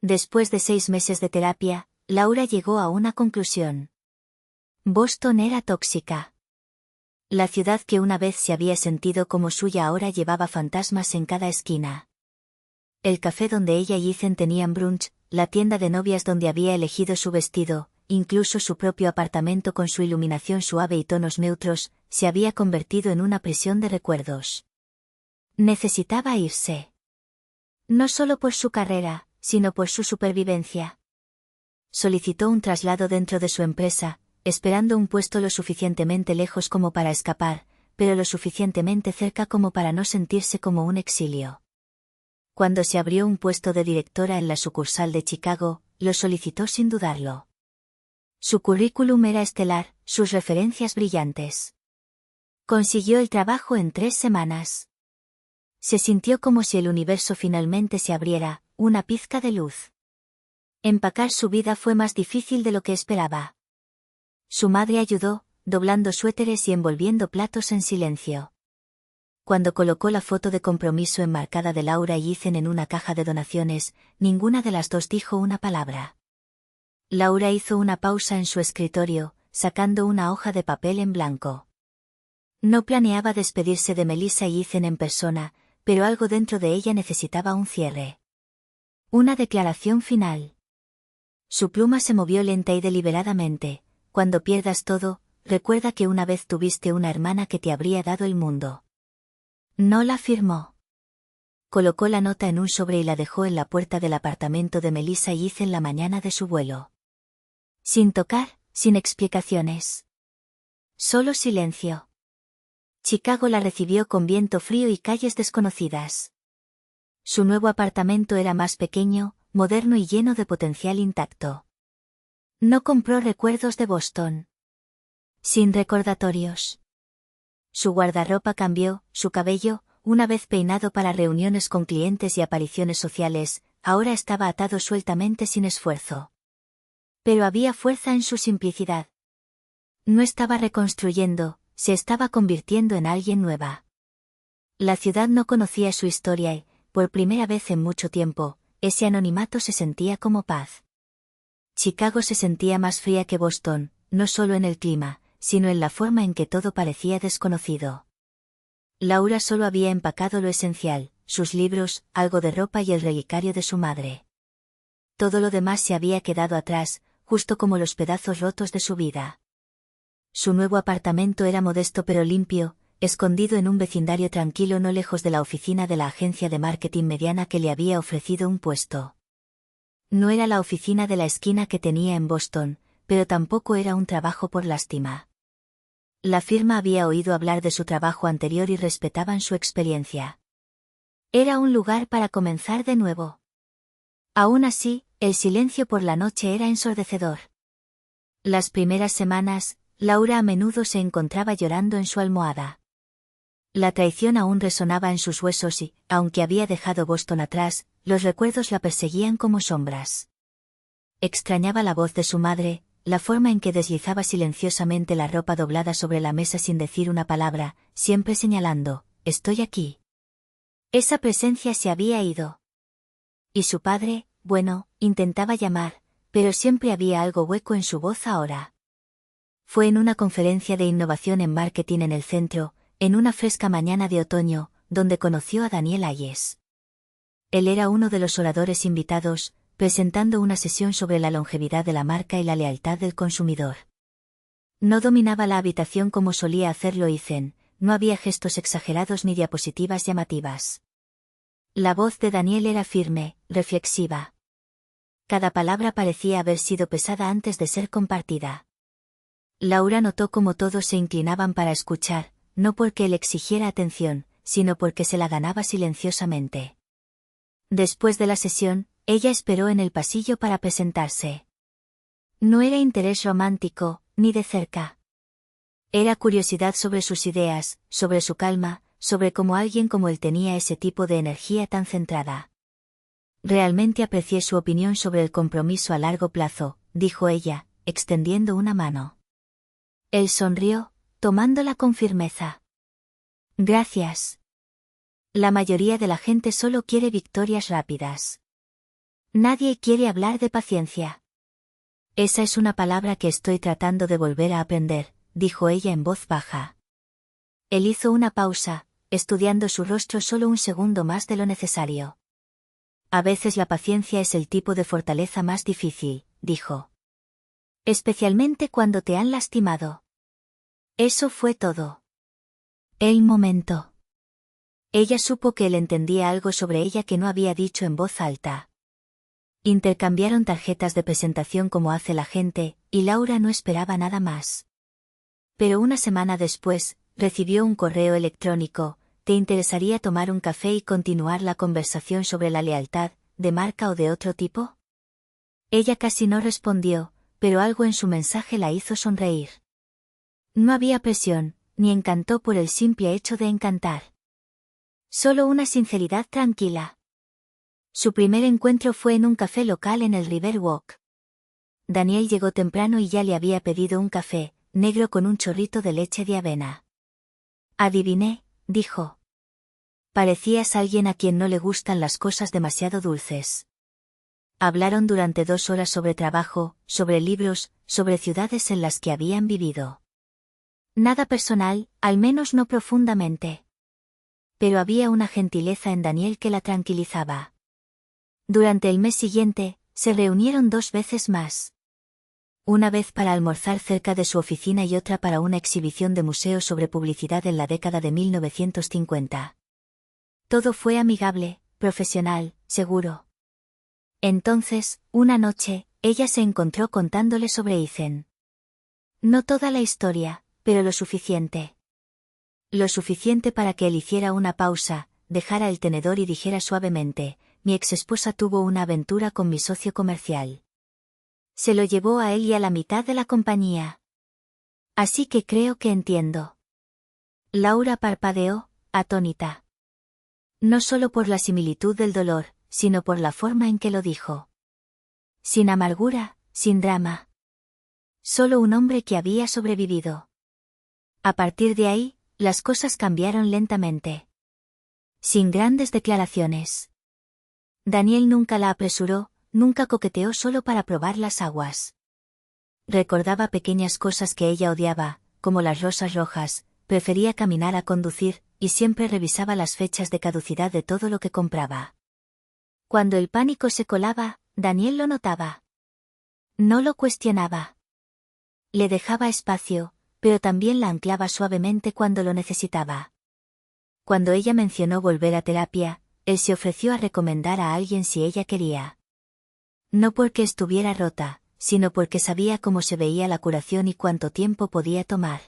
Después de 6 meses de terapia, Laura llegó a una conclusión. Boston era tóxica. La ciudad que una vez se había sentido como suya ahora llevaba fantasmas en cada esquina. El café donde ella y Ethan tenían brunch, la tienda de novias donde había elegido su vestido, incluso su propio apartamento con su iluminación suave y tonos neutros, se había convertido en una prisión de recuerdos. Necesitaba irse. No solo por su carrera, sino por su supervivencia. Solicitó un traslado dentro de su empresa, esperando un puesto lo suficientemente lejos como para escapar, pero lo suficientemente cerca como para no sentirse como un exilio. Cuando se abrió un puesto de directora en la sucursal de Chicago, lo solicitó sin dudarlo. Su currículum era estelar, sus referencias brillantes. Consiguió el trabajo en 3 semanas. Se sintió como si el universo finalmente se abriera, una pizca de luz. Empacar su vida fue más difícil de lo que esperaba. Su madre ayudó, doblando suéteres y envolviendo platos en silencio. Cuando colocó la foto de compromiso enmarcada de Laura y Ethan en una caja de donaciones, ninguna de las dos dijo una palabra. Laura hizo una pausa en su escritorio, sacando una hoja de papel en blanco. No planeaba despedirse de Melissa y Ethan en persona, pero algo dentro de ella necesitaba un cierre. Una declaración final. Su pluma se movió lenta y deliberadamente. Cuando pierdas todo, recuerda que una vez tuviste una hermana que te habría dado el mundo. No la firmó. Colocó la nota en un sobre y la dejó en la puerta del apartamento de Melissa y Ethan la mañana de su vuelo. Sin tocar, sin explicaciones. Solo silencio. Chicago la recibió con viento frío y calles desconocidas. Su nuevo apartamento era más pequeño, moderno y lleno de potencial intacto. No compró recuerdos de Boston. Sin recordatorios. Su guardarropa cambió, su cabello, una vez peinado para reuniones con clientes y apariciones sociales, ahora estaba atado sueltamente sin esfuerzo. Pero había fuerza en su simplicidad. No estaba reconstruyendo, se estaba convirtiendo en alguien nueva. La ciudad no conocía su historia y, por primera vez en mucho tiempo, ese anonimato se sentía como paz. Chicago se sentía más fría que Boston, no solo en el clima, sino en la forma en que todo parecía desconocido. Laura solo había empacado lo esencial, sus libros, algo de ropa y el relicario de su madre. Todo lo demás se había quedado atrás, justo como los pedazos rotos de su vida. Su nuevo apartamento era modesto pero limpio, escondido en un vecindario tranquilo no lejos de la oficina de la agencia de marketing mediana que le había ofrecido un puesto. No era la oficina de la esquina que tenía en Boston, pero tampoco era un trabajo por lástima. La firma había oído hablar de su trabajo anterior y respetaban su experiencia. Era un lugar para comenzar de nuevo. Aún así, el silencio por la noche era ensordecedor. Las primeras semanas, Laura a menudo se encontraba llorando en su almohada. La traición aún resonaba en sus huesos y, aunque había dejado Boston atrás, los recuerdos la perseguían como sombras. Extrañaba la voz de su madre, la forma en que deslizaba silenciosamente la ropa doblada sobre la mesa sin decir una palabra, siempre señalando, «Estoy aquí». Esa presencia se había ido. Y su padre, bueno, intentaba llamar, pero siempre había algo hueco en su voz ahora. Fue en una conferencia de innovación en marketing en el centro, en una fresca mañana de otoño, donde conoció a Daniel Hayes. Él era uno de los oradores invitados, presentando una sesión sobre la longevidad de la marca y la lealtad del consumidor. No dominaba la habitación como solía hacerlo Ethan, no había gestos exagerados ni diapositivas llamativas. La voz de Daniel era firme, reflexiva. Cada palabra parecía haber sido pesada antes de ser compartida. Laura notó cómo todos se inclinaban para escuchar, no porque él exigiera atención, sino porque se la ganaba silenciosamente. Después de la sesión, ella esperó en el pasillo para presentarse. No era interés romántico, ni de cerca. Era curiosidad sobre sus ideas, sobre su calma, sobre cómo alguien como él tenía ese tipo de energía tan centrada. Realmente aprecié su opinión sobre el compromiso a largo plazo, dijo ella, extendiendo una mano. Él sonrió, tomándola con firmeza. Gracias. La mayoría de la gente solo quiere victorias rápidas. Nadie quiere hablar de paciencia. Esa es una palabra que estoy tratando de volver a aprender, dijo ella en voz baja. Él hizo una pausa, estudiando su rostro solo un segundo más de lo necesario. A veces la paciencia es el tipo de fortaleza más difícil, dijo. Especialmente cuando te han lastimado. Eso fue todo. El momento. Ella supo que él entendía algo sobre ella que no había dicho en voz alta. Intercambiaron tarjetas de presentación como hace la gente, y Laura no esperaba nada más. Pero una semana después, recibió un correo electrónico. ¿Te interesaría tomar un café y continuar la conversación sobre la lealtad, de marca o de otro tipo? Ella casi no respondió, pero algo en su mensaje la hizo sonreír. No había presión, ni encantó por el simple hecho de encantar. Solo una sinceridad tranquila. Su primer encuentro fue en un café local en el Riverwalk. Daniel llegó temprano y ya le había pedido un café, negro con un chorrito de leche de avena. Adiviné, dijo. Parecías alguien a quien no le gustan las cosas demasiado dulces. Hablaron durante 2 horas sobre trabajo, sobre libros, sobre ciudades en las que habían vivido. Nada personal, al menos no profundamente. Pero había una gentileza en Daniel que la tranquilizaba. Durante el mes siguiente, se reunieron 2 veces más. Una vez para almorzar cerca de su oficina y otra para una exhibición de museo sobre publicidad en la década de 1950. Todo fue amigable, profesional, seguro. Entonces, una noche, ella se encontró contándole sobre Ethan. No toda la historia, pero lo suficiente. Lo suficiente para que él hiciera una pausa, dejara el tenedor y dijera suavemente, mi exesposa tuvo una aventura con mi socio comercial. Se lo llevó a él y a la mitad de la compañía. Así que creo que entiendo. Laura parpadeó, atónita. No solo por la similitud del dolor, sino por la forma en que lo dijo. Sin amargura, sin drama. Solo un hombre que había sobrevivido. A partir de ahí, las cosas cambiaron lentamente. Sin grandes declaraciones. Daniel nunca la apresuró, nunca coqueteó solo para probar las aguas. Recordaba pequeñas cosas que ella odiaba, como las rosas rojas, prefería caminar a conducir, y siempre revisaba las fechas de caducidad de todo lo que compraba. Cuando el pánico se colaba, Daniel lo notaba. No lo cuestionaba. Le dejaba espacio, pero también la anclaba suavemente cuando lo necesitaba. Cuando ella mencionó volver a terapia, él se ofreció a recomendar a alguien si ella quería. No porque estuviera rota, sino porque sabía cómo se veía la curación y cuánto tiempo podía tomar.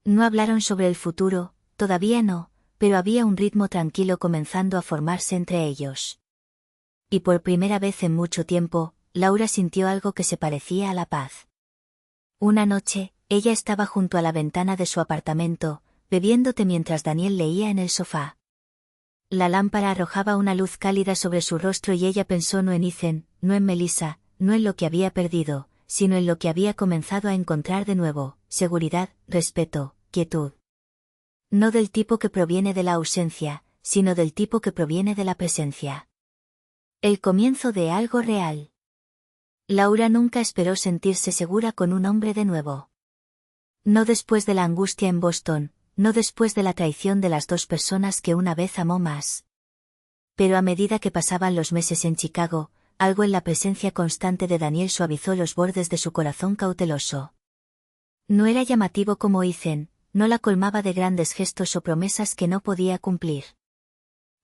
No hablaron sobre el futuro, todavía no, pero había un ritmo tranquilo comenzando a formarse entre ellos. Y por primera vez en mucho tiempo, Laura sintió algo que se parecía a la paz. Una noche, ella estaba junto a la ventana de su apartamento, bebiendo té mientras Daniel leía en el sofá. La lámpara arrojaba una luz cálida sobre su rostro y ella pensó no en Ethan, no en Melissa, no en lo que había perdido, sino en lo que había comenzado a encontrar de nuevo, seguridad, respeto, quietud. No del tipo que proviene de la ausencia, sino del tipo que proviene de la presencia. El comienzo de algo real. Laura nunca esperó sentirse segura con un hombre de nuevo. No después de la angustia en Boston, no después de la traición de las 2 personas que una vez amó más. Pero a medida que pasaban los meses en Chicago, algo en la presencia constante de Daniel suavizó los bordes de su corazón cauteloso. No era llamativo como Ethan, no la colmaba de grandes gestos o promesas que no podía cumplir.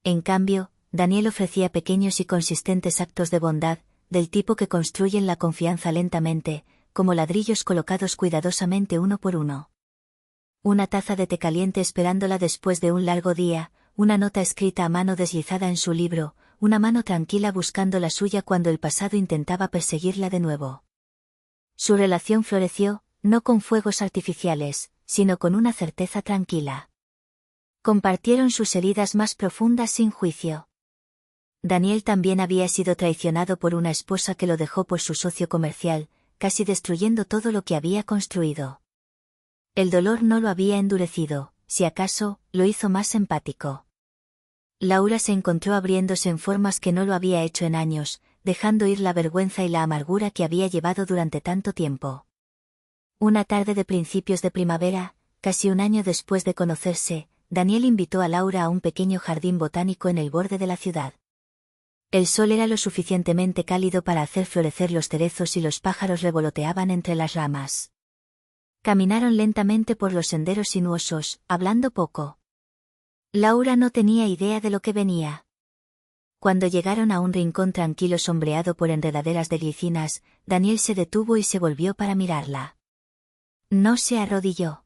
En cambio, Daniel ofrecía pequeños y consistentes actos de bondad, del tipo que construyen la confianza lentamente, como ladrillos colocados cuidadosamente uno por uno. Una taza de té caliente esperándola después de un largo día, una nota escrita a mano deslizada en su libro, una mano tranquila buscando la suya cuando el pasado intentaba perseguirla de nuevo. Su relación floreció, no con fuegos artificiales, sino con una certeza tranquila. Compartieron sus heridas más profundas sin juicio. Daniel también había sido traicionado por una esposa que lo dejó por su socio comercial, casi destruyendo todo lo que había construido. El dolor no lo había endurecido, si acaso, lo hizo más empático. Laura se encontró abriéndose en formas que no lo había hecho en años, dejando ir la vergüenza y la amargura que había llevado durante tanto tiempo. Una tarde de principios de primavera, casi un año después de conocerse, Daniel invitó a Laura a un pequeño jardín botánico en el borde de la ciudad. El sol era lo suficientemente cálido para hacer florecer los cerezos y los pájaros revoloteaban entre las ramas. Caminaron lentamente por los senderos sinuosos, hablando poco. Laura no tenía idea de lo que venía. Cuando llegaron a un rincón tranquilo sombreado por enredaderas de glicinas, Daniel se detuvo y se volvió para mirarla. No se arrodilló.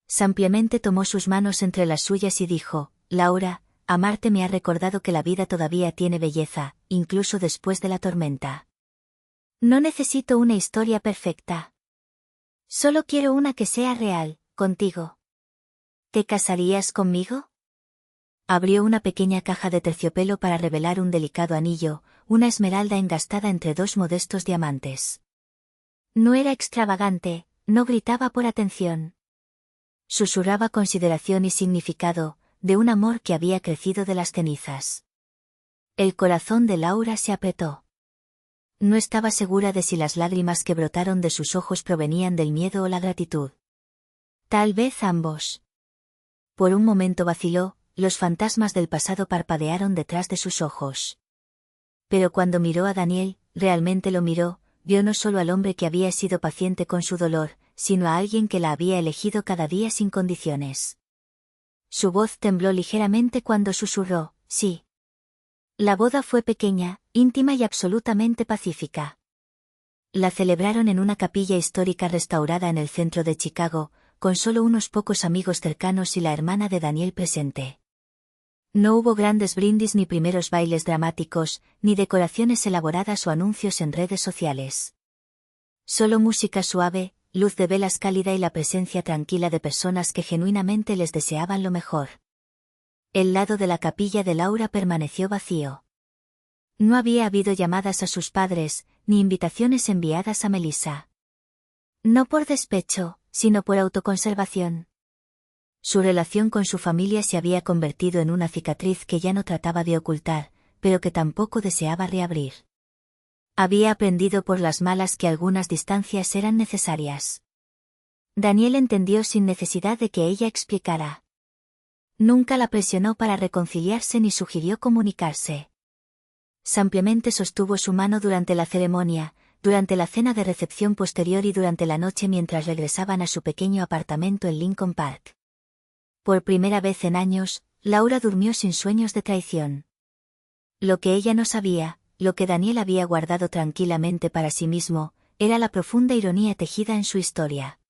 Simplemente tomó sus manos entre las suyas y dijo: Laura, amarte me ha recordado que la vida todavía tiene belleza, incluso después de la tormenta. No necesito una historia perfecta. Solo quiero una que sea real, contigo. ¿Te casarías conmigo? Abrió una pequeña caja de terciopelo para revelar un delicado anillo, una esmeralda engastada entre dos modestos diamantes. No era extravagante, no gritaba por atención. Susurraba consideración y significado, de un amor que había crecido de las cenizas. El corazón de Laura se apretó. No estaba segura de si las lágrimas que brotaron de sus ojos provenían del miedo o la gratitud. Tal vez ambos. Por un momento vaciló, los fantasmas del pasado parpadearon detrás de sus ojos. Pero cuando miró a Daniel, realmente lo miró, vio no solo al hombre que había sido paciente con su dolor, sino a alguien que la había elegido cada día sin condiciones. Su voz tembló ligeramente cuando susurró: sí. La boda fue pequeña, íntima y absolutamente pacífica. La celebraron en una capilla histórica restaurada en el centro de Chicago, con solo unos pocos amigos cercanos y la hermana de Daniel presente. No hubo grandes brindis ni primeros bailes dramáticos, ni decoraciones elaboradas o anuncios en redes sociales. Solo música suave, luz de velas cálida y la presencia tranquila de personas que genuinamente les deseaban lo mejor. El lado de la capilla de Laura permaneció vacío. No había habido llamadas a sus padres, ni invitaciones enviadas a Melissa. No por despecho, sino por autoconservación. Su relación con su familia se había convertido en una cicatriz que ya no trataba de ocultar, pero que tampoco deseaba reabrir. Había aprendido por las malas que algunas distancias eran necesarias. Daniel entendió sin necesidad de que ella explicara. Nunca la presionó para reconciliarse ni sugirió comunicarse. Simplemente sostuvo su mano durante la ceremonia, durante la cena de recepción posterior y durante la noche mientras regresaban a su pequeño apartamento en Lincoln Park. Por primera vez en años, Laura durmió sin sueños de traición. Lo que ella no sabía, lo que Daniel había guardado tranquilamente para sí mismo, era la profunda ironía tejida en su historia.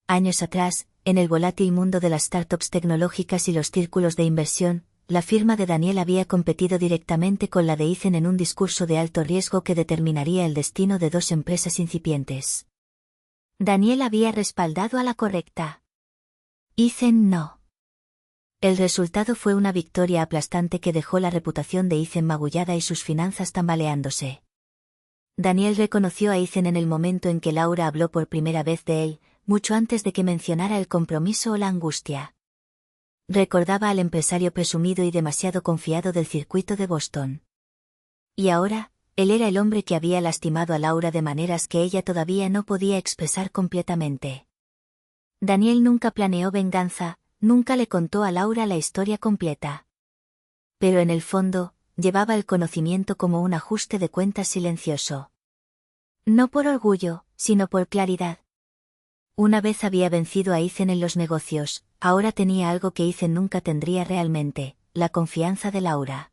Años atrás, en el volátil mundo de las startups tecnológicas y los círculos de inversión, la firma de Daniel había competido directamente con la de Ethan en un discurso de alto riesgo que determinaría el destino de dos empresas incipientes. Daniel había respaldado a la correcta. Ethan no. El resultado fue una victoria aplastante que dejó la reputación de Ethan magullada y sus finanzas tambaleándose. Daniel reconoció a Ethan en el momento en que Laura habló por primera vez de él, mucho antes de que mencionara el compromiso o la angustia. Recordaba al empresario presumido y demasiado confiado del circuito de Boston. Y ahora, él era el hombre que había lastimado a Laura de maneras que ella todavía no podía expresar completamente. Daniel nunca planeó venganza, nunca le contó a Laura la historia completa. Pero en el fondo, llevaba el conocimiento como un ajuste de cuentas silencioso. No por orgullo, sino por claridad. Una vez había vencido a Ethan en los negocios, ahora tenía algo que Ethan nunca tendría realmente, la confianza de Laura.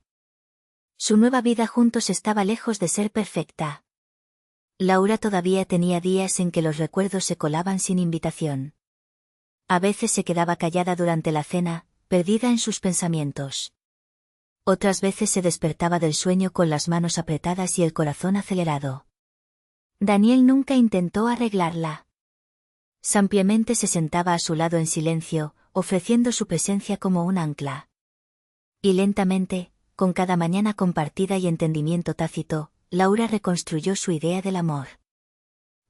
Su nueva vida juntos estaba lejos de ser perfecta. Laura todavía tenía días en que los recuerdos se colaban sin invitación. A veces se quedaba callada durante la cena, perdida en sus pensamientos. Otras veces se despertaba del sueño con las manos apretadas y el corazón acelerado. Daniel nunca intentó arreglarla. Simplemente se sentaba a su lado en silencio, ofreciendo su presencia como un ancla. Y lentamente, con cada mañana compartida y entendimiento tácito, Laura reconstruyó su idea del amor.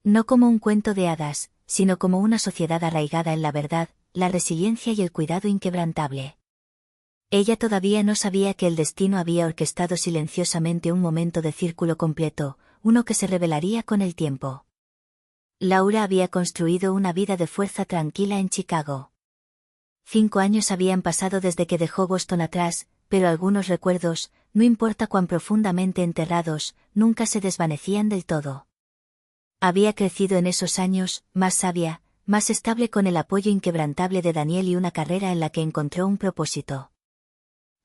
No como un cuento de hadas, sino como una sociedad arraigada en la verdad, la resiliencia y el cuidado inquebrantable. Ella todavía no sabía que el destino había orquestado silenciosamente un momento de círculo completo, uno que se revelaría con el tiempo. Laura había construido una vida de fuerza tranquila en Chicago. 5 años habían pasado desde que dejó Boston atrás, pero algunos recuerdos, no importa cuán profundamente enterrados, nunca se desvanecían del todo. Había crecido en esos años, más sabia, más estable con el apoyo inquebrantable de Daniel y una carrera en la que encontró un propósito.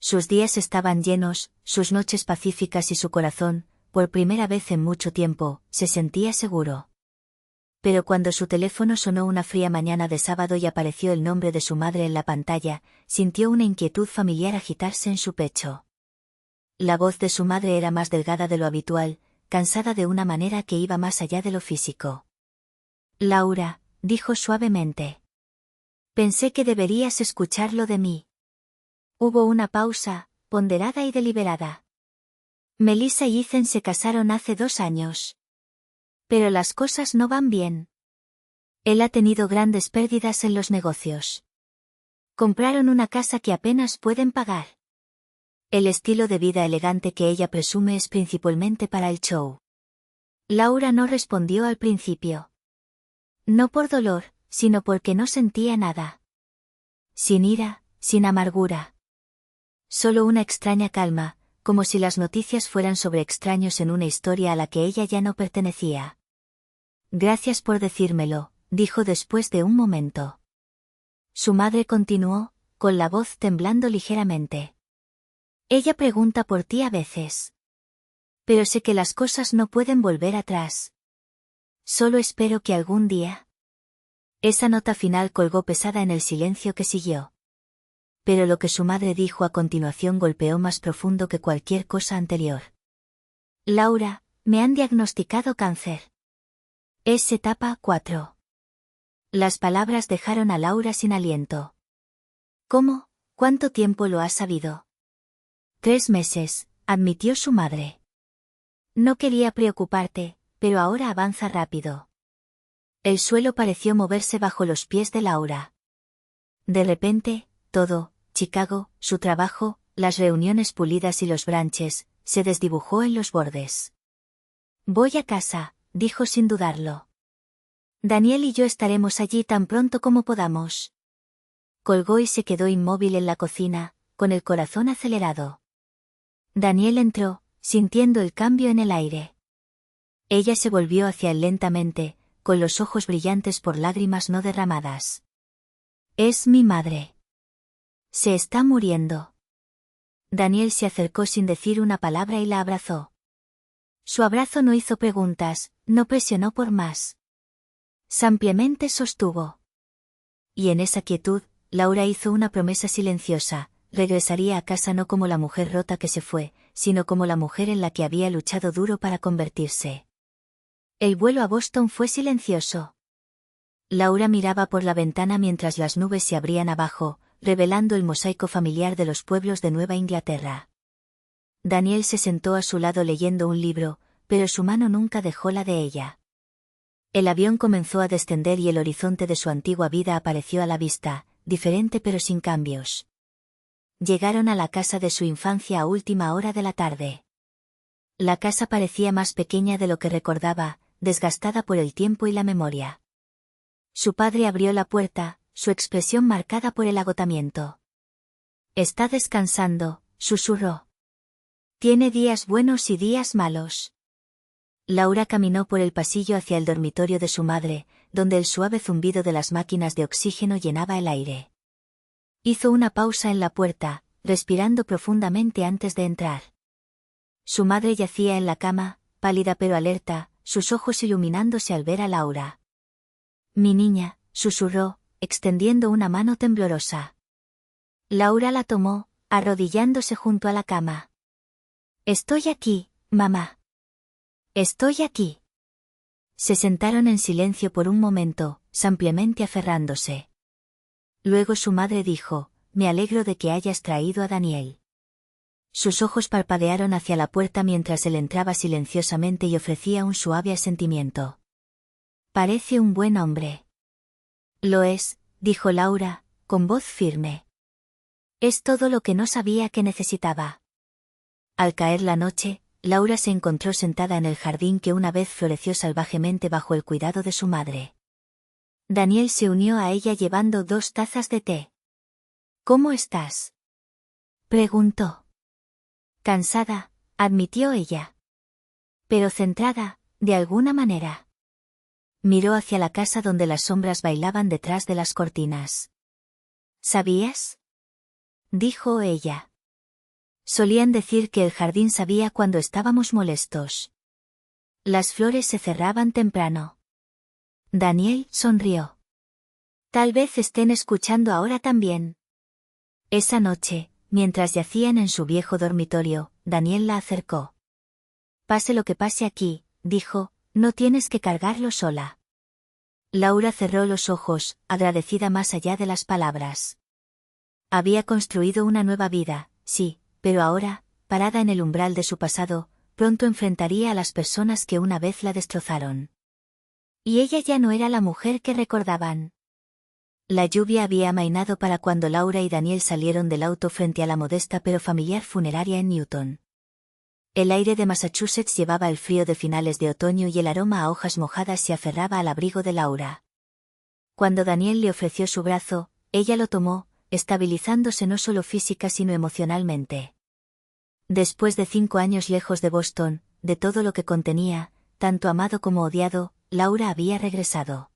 Sus días estaban llenos, sus noches pacíficas y su corazón, por primera vez en mucho tiempo, se sentía seguro. Pero cuando su teléfono sonó una fría mañana de sábado y apareció el nombre de su madre en la pantalla, sintió una inquietud familiar agitarse en su pecho. La voz de su madre era más delgada de lo habitual, cansada de una manera que iba más allá de lo físico. Laura, dijo suavemente. Pensé que deberías escucharlo de mí. Hubo una pausa, ponderada y deliberada. Melissa y Ethan se casaron hace 2 años. Pero las cosas no van bien. Él ha tenido grandes pérdidas en los negocios. Compraron una casa que apenas pueden pagar. El estilo de vida elegante que ella presume es principalmente para el show. Laura no respondió al principio. No por dolor, sino porque no sentía nada. Sin ira, sin amargura. Solo una extraña calma, como si las noticias fueran sobre extraños en una historia a la que ella ya no pertenecía. Gracias por decírmelo, dijo después de un momento. Su madre continuó, con la voz temblando ligeramente. Ella pregunta por ti a veces. Pero sé que las cosas no pueden volver atrás. Solo espero que algún día. Esa nota final colgó pesada en el silencio que siguió. Pero lo que su madre dijo a continuación golpeó más profundo que cualquier cosa anterior. Laura, me han diagnosticado cáncer. Es etapa 4. Las palabras dejaron a Laura sin aliento. ¿Cómo? ¿Cuánto tiempo lo has sabido? 3 meses, admitió su madre. No quería preocuparte, pero ahora avanza rápido. El suelo pareció moverse bajo los pies de Laura. De repente, todo, Chicago, su trabajo, las reuniones pulidas y los branches, se desdibujó en los bordes. Voy a casa, dijo sin dudarlo. Daniel y yo estaremos allí tan pronto como podamos. Colgó y se quedó inmóvil en la cocina, con el corazón acelerado. Daniel entró, sintiendo el cambio en el aire. Ella se volvió hacia él lentamente, con los ojos brillantes por lágrimas no derramadas. Es mi madre. Se está muriendo. Daniel se acercó sin decir una palabra y la abrazó. Su abrazo no hizo preguntas, no presionó por más. Simplemente sostuvo. Y en esa quietud, Laura hizo una promesa silenciosa: regresaría a casa no como la mujer rota que se fue, sino como la mujer en la que había luchado duro para convertirse. El vuelo a Boston fue silencioso. Laura miraba por la ventana mientras las nubes se abrían abajo, revelando el mosaico familiar de los pueblos de Nueva Inglaterra. Daniel se sentó a su lado leyendo un libro, pero su mano nunca dejó la de ella. El avión comenzó a descender y el horizonte de su antigua vida apareció a la vista, diferente pero sin cambios. Llegaron a la casa de su infancia a última hora de la tarde. La casa parecía más pequeña de lo que recordaba, desgastada por el tiempo y la memoria. Su padre abrió la puerta, su expresión marcada por el agotamiento. Está descansando, susurró. Tiene días buenos y días malos. Laura caminó por el pasillo hacia el dormitorio de su madre, donde el suave zumbido de las máquinas de oxígeno llenaba el aire. Hizo una pausa en la puerta, respirando profundamente antes de entrar. Su madre yacía en la cama, pálida pero alerta, sus ojos iluminándose al ver a Laura. «Mi niña», susurró, extendiendo una mano temblorosa. Laura la tomó, arrodillándose junto a la cama. «Estoy aquí, mamá. Estoy aquí». Se sentaron en silencio por un momento, samplemente aferrándose. Luego su madre dijo: «Me alegro de que hayas traído a Daniel». Sus ojos parpadearon hacia la puerta mientras él entraba silenciosamente y ofrecía un suave asentimiento. «Parece un buen hombre». «Lo es», dijo Laura, con voz firme. «Es todo lo que no sabía que necesitaba». Al caer la noche, Laura se encontró sentada en el jardín que una vez floreció salvajemente bajo el cuidado de su madre. Daniel se unió a ella llevando 2 tazas de té. «¿Cómo estás?», preguntó. «Cansada», admitió ella. «Pero centrada, de alguna manera». Miró hacia la casa donde las sombras bailaban detrás de las cortinas. «¿Sabías?», dijo ella. «Solían decir que el jardín sabía cuando estábamos molestos. Las flores se cerraban temprano». Daniel sonrió. «Tal vez estén escuchando ahora también». Esa noche, mientras yacían en su viejo dormitorio, Daniel la acercó. «Pase lo que pase aquí», dijo, «no tienes que cargarlo sola». Laura cerró los ojos, agradecida más allá de las palabras. Había construido una nueva vida, sí, pero ahora, parada en el umbral de su pasado, pronto enfrentaría a las personas que una vez la destrozaron. Y ella ya no era la mujer que recordaban. La lluvia había amainado para cuando Laura y Daniel salieron del auto frente a la modesta pero familiar funeraria en Newton. El aire de Massachusetts llevaba el frío de finales de otoño y el aroma a hojas mojadas se aferraba al abrigo de Laura. Cuando Daniel le ofreció su brazo, ella lo tomó, estabilizándose no solo física sino emocionalmente. Después de 5 años lejos de Boston, de todo lo que contenía, tanto amado como odiado, Laura había regresado.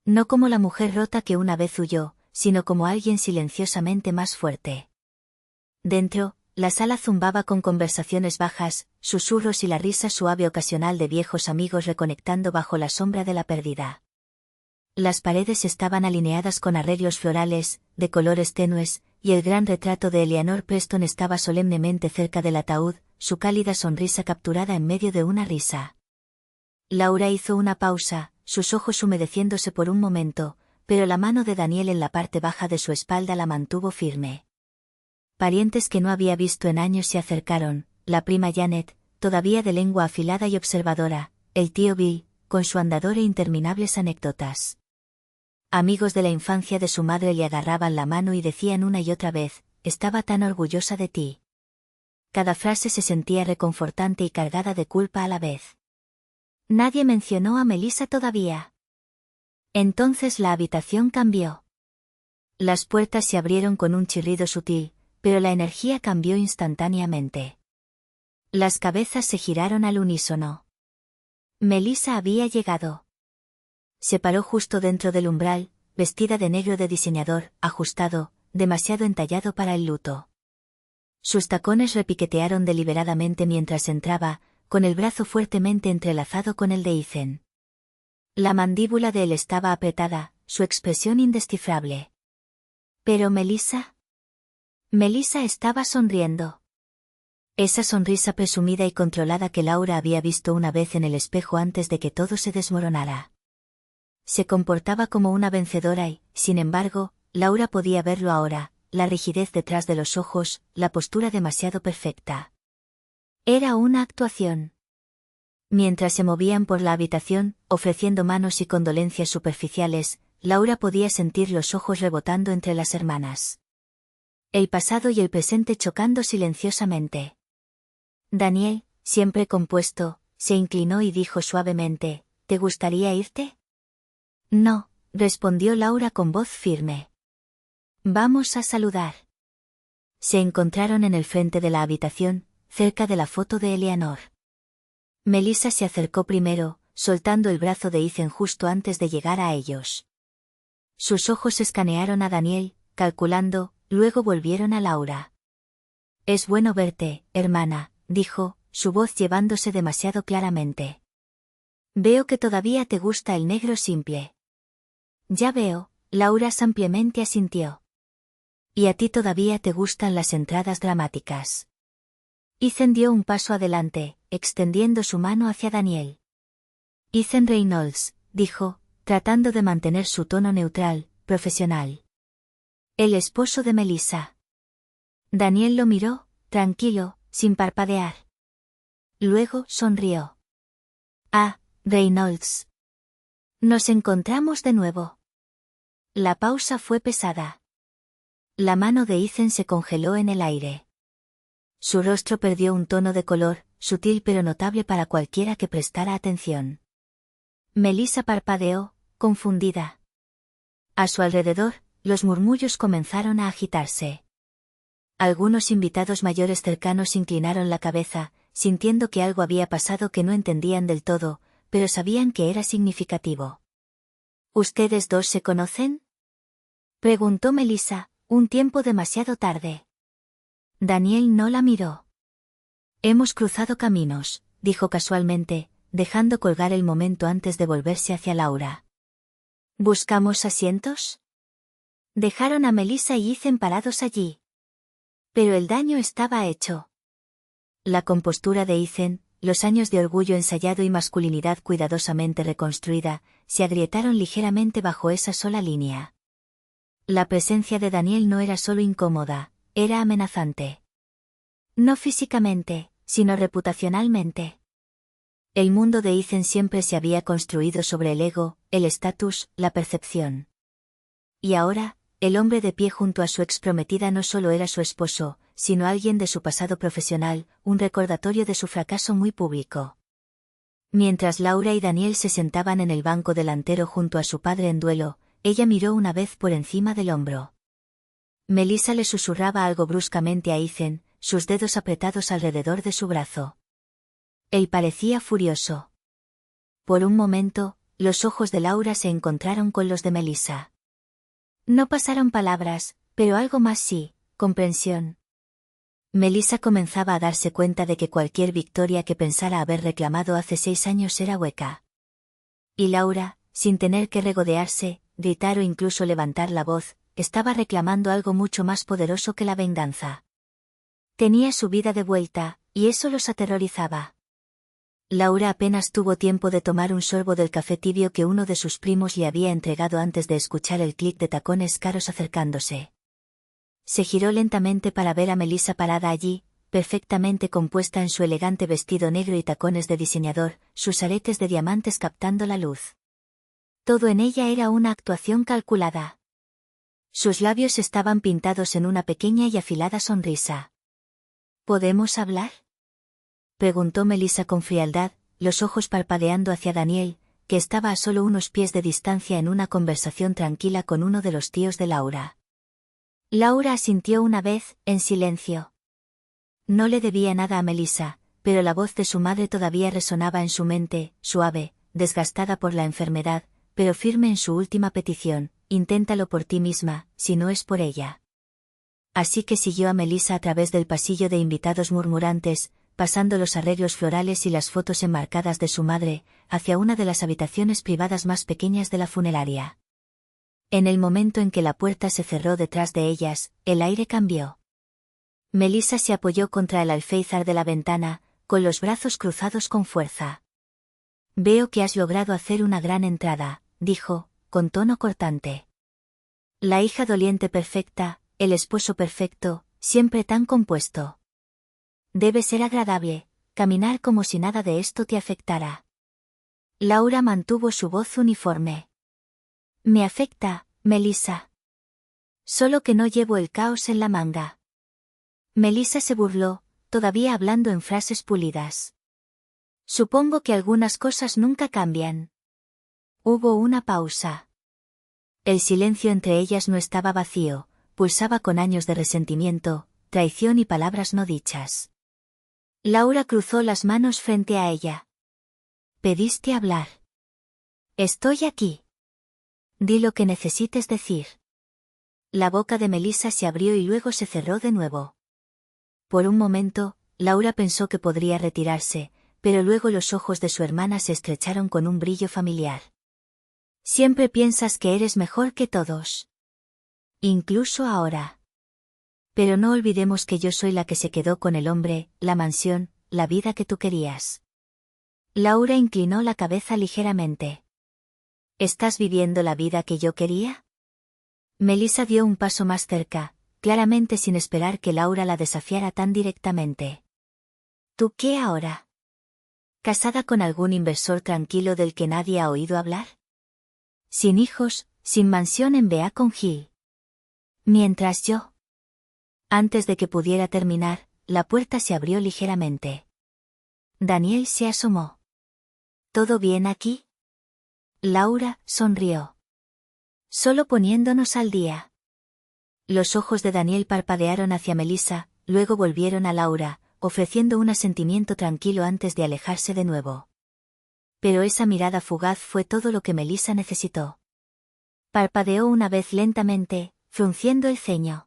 No como la mujer rota que una vez huyó, sino como alguien silenciosamente más fuerte. Dentro, la sala zumbaba con conversaciones bajas, susurros y la risa suave ocasional de viejos amigos reconectando bajo la sombra de la pérdida. Las paredes estaban alineadas con arreglos florales, de colores tenues, y el gran retrato de Eleanor Preston estaba solemnemente cerca del ataúd, su cálida sonrisa capturada en medio de una risa. Laura hizo una pausa, sus ojos humedeciéndose por un momento, pero la mano de Daniel en la parte baja de su espalda la mantuvo firme. Parientes que no había visto en años se acercaron, la prima Janet, todavía de lengua afilada y observadora, el tío Bill, con su andador e interminables anécdotas. Amigos de la infancia de su madre le agarraban la mano y decían una y otra vez: «Estaba tan orgullosa de ti». Cada frase se sentía reconfortante y cargada de culpa a la vez. Nadie mencionó a Melissa todavía. Entonces la habitación cambió. Las puertas se abrieron con un chirrido sutil, pero la energía cambió instantáneamente. Las cabezas se giraron al unísono. Melissa había llegado. Se paró justo dentro del umbral, vestida de negro de diseñador, ajustado, demasiado entallado para el luto. Sus tacones repiquetearon deliberadamente mientras entraba, con el brazo fuertemente entrelazado con el de Ethan. La mandíbula de él estaba apretada, su expresión indescifrable. ¿Pero Melissa? Melissa estaba sonriendo. Esa sonrisa presumida y controlada que Laura había visto una vez en el espejo antes de que todo se desmoronara. Se comportaba como una vencedora y, sin embargo, Laura podía verlo ahora, la rigidez detrás de los ojos, la postura demasiado perfecta. Era una actuación. Mientras se movían por la habitación, ofreciendo manos y condolencias superficiales, Laura podía sentir los ojos rebotando entre las hermanas. El pasado y el presente chocando silenciosamente. Daniel, siempre compuesto, se inclinó y dijo suavemente: «¿Te gustaría irte?». «No», respondió Laura con voz firme. «Vamos a saludar». Se encontraron en el frente de la habitación, cerca de la foto de Eleanor. Melissa se acercó primero, soltando el brazo de Ethan justo antes de llegar a ellos. Sus ojos escanearon a Daniel, calculando, luego volvieron a Laura. «Es bueno verte, hermana», dijo, su voz llevándose demasiado claramente. «Veo que todavía te gusta el negro simple». «Ya veo», Laura ampliamente asintió. «Y a ti todavía te gustan las entradas dramáticas». Ethan dio un paso adelante, extendiendo su mano hacia Daniel. «Ethan Reynolds», dijo, tratando de mantener su tono neutral, profesional. «El esposo de Melissa». Daniel lo miró, tranquilo, sin parpadear. Luego sonrió. «Ah, Reynolds. Nos encontramos de nuevo». La pausa fue pesada. La mano de Ethan se congeló en el aire. Su rostro perdió un tono de color, sutil pero notable para cualquiera que prestara atención. Melissa parpadeó, confundida. A su alrededor, los murmullos comenzaron a agitarse. Algunos invitados mayores cercanos inclinaron la cabeza, sintiendo que algo había pasado que no entendían del todo, pero sabían que era significativo. «¿Ustedes dos se conocen?», preguntó Melissa, un tiempo demasiado tarde. Daniel no la miró. «Hemos cruzado caminos», dijo casualmente, dejando colgar el momento antes de volverse hacia Laura. «¿Buscamos asientos?». Dejaron a Melissa y Ethan parados allí. Pero el daño estaba hecho. La compostura de Ethan, los años de orgullo ensayado y masculinidad cuidadosamente reconstruida, se agrietaron ligeramente bajo esa sola línea. La presencia de Daniel no era solo incómoda, era amenazante. No físicamente, sino reputacionalmente. El mundo de Ethan siempre se había construido sobre el ego, el estatus, la percepción. Y ahora, el hombre de pie junto a su exprometida no solo era su esposo, sino alguien de su pasado profesional, un recordatorio de su fracaso muy público. Mientras Laura y Daniel se sentaban en el banco delantero junto a su padre en duelo, ella miró una vez por encima del hombro. Melissa le susurraba algo bruscamente a Ethan, sus dedos apretados alrededor de su brazo. Él parecía furioso. Por un momento, los ojos de Laura se encontraron con los de Melissa. No pasaron palabras, pero algo más sí, comprensión. Melissa comenzaba a darse cuenta de que cualquier victoria que pensara haber reclamado hace 6 años era hueca. Y Laura, sin tener que regodearse, gritar o incluso levantar la voz, estaba reclamando algo mucho más poderoso que la venganza. Tenía su vida de vuelta, y eso los aterrorizaba. Laura apenas tuvo tiempo de tomar un sorbo del café tibio que uno de sus primos le había entregado antes de escuchar el clic de tacones caros acercándose. Se giró lentamente para ver a Melissa parada allí, perfectamente compuesta en su elegante vestido negro y tacones de diseñador, sus aretes de diamantes captando la luz. Todo en ella era una actuación calculada. Sus labios estaban pintados en una pequeña y afilada sonrisa. «¿Podemos hablar?», preguntó Melissa con frialdad, los ojos parpadeando hacia Daniel, que estaba a solo unos pies de distancia en una conversación tranquila con uno de los tíos de Laura. Laura asintió una vez, en silencio. No le debía nada a Melissa, pero la voz de su madre todavía resonaba en su mente, suave, desgastada por la enfermedad, pero firme en su última petición: inténtalo por ti misma, si no es por ella. Así que siguió a Melissa a través del pasillo de invitados murmurantes, pasando los arreglos florales y las fotos enmarcadas de su madre, hacia una de las habitaciones privadas más pequeñas de la funeraria. En el momento en que la puerta se cerró detrás de ellas, el aire cambió. Melissa se apoyó contra el alféizar de la ventana, con los brazos cruzados con fuerza. «Veo que has logrado hacer una gran entrada», dijo, con tono cortante. «La hija doliente perfecta, el esposo perfecto, siempre tan compuesto. Debe ser agradable, caminar como si nada de esto te afectara». Laura mantuvo su voz uniforme. «Me afecta, Melissa. Solo que no llevo el caos en la manga». Melissa se burló, todavía hablando en frases pulidas. «Supongo que algunas cosas nunca cambian». Hubo una pausa. El silencio entre ellas no estaba vacío, pulsaba con años de resentimiento, traición y palabras no dichas. Laura cruzó las manos frente a ella. Pediste hablar. Estoy aquí. Di lo que necesites decir. La boca de Melissa se abrió y luego se cerró de nuevo. Por un momento, Laura pensó que podría retirarse, pero luego los ojos de su hermana se estrecharon con un brillo familiar. Siempre piensas que eres mejor que todos. Incluso ahora. Pero no olvidemos que yo soy la que se quedó con el hombre, la mansión, la vida que tú querías. Laura inclinó la cabeza ligeramente. ¿Estás viviendo la vida que yo quería? Melissa dio un paso más cerca, claramente sin esperar que Laura la desafiara tan directamente. ¿Tú qué ahora? ¿Casada con algún inversor tranquilo del que nadie ha oído hablar? Sin hijos, sin mansión en Beacon Hill. Mientras yo. Antes de que pudiera terminar, la puerta se abrió ligeramente. Daniel se asomó. ¿Todo bien aquí? Laura sonrió. Solo poniéndonos al día. Los ojos de Daniel parpadearon hacia Melissa, luego volvieron a Laura, ofreciendo un asentimiento tranquilo antes de alejarse de nuevo. Pero esa mirada fugaz fue todo lo que Melissa necesitó. Parpadeó una vez lentamente, frunciendo el ceño.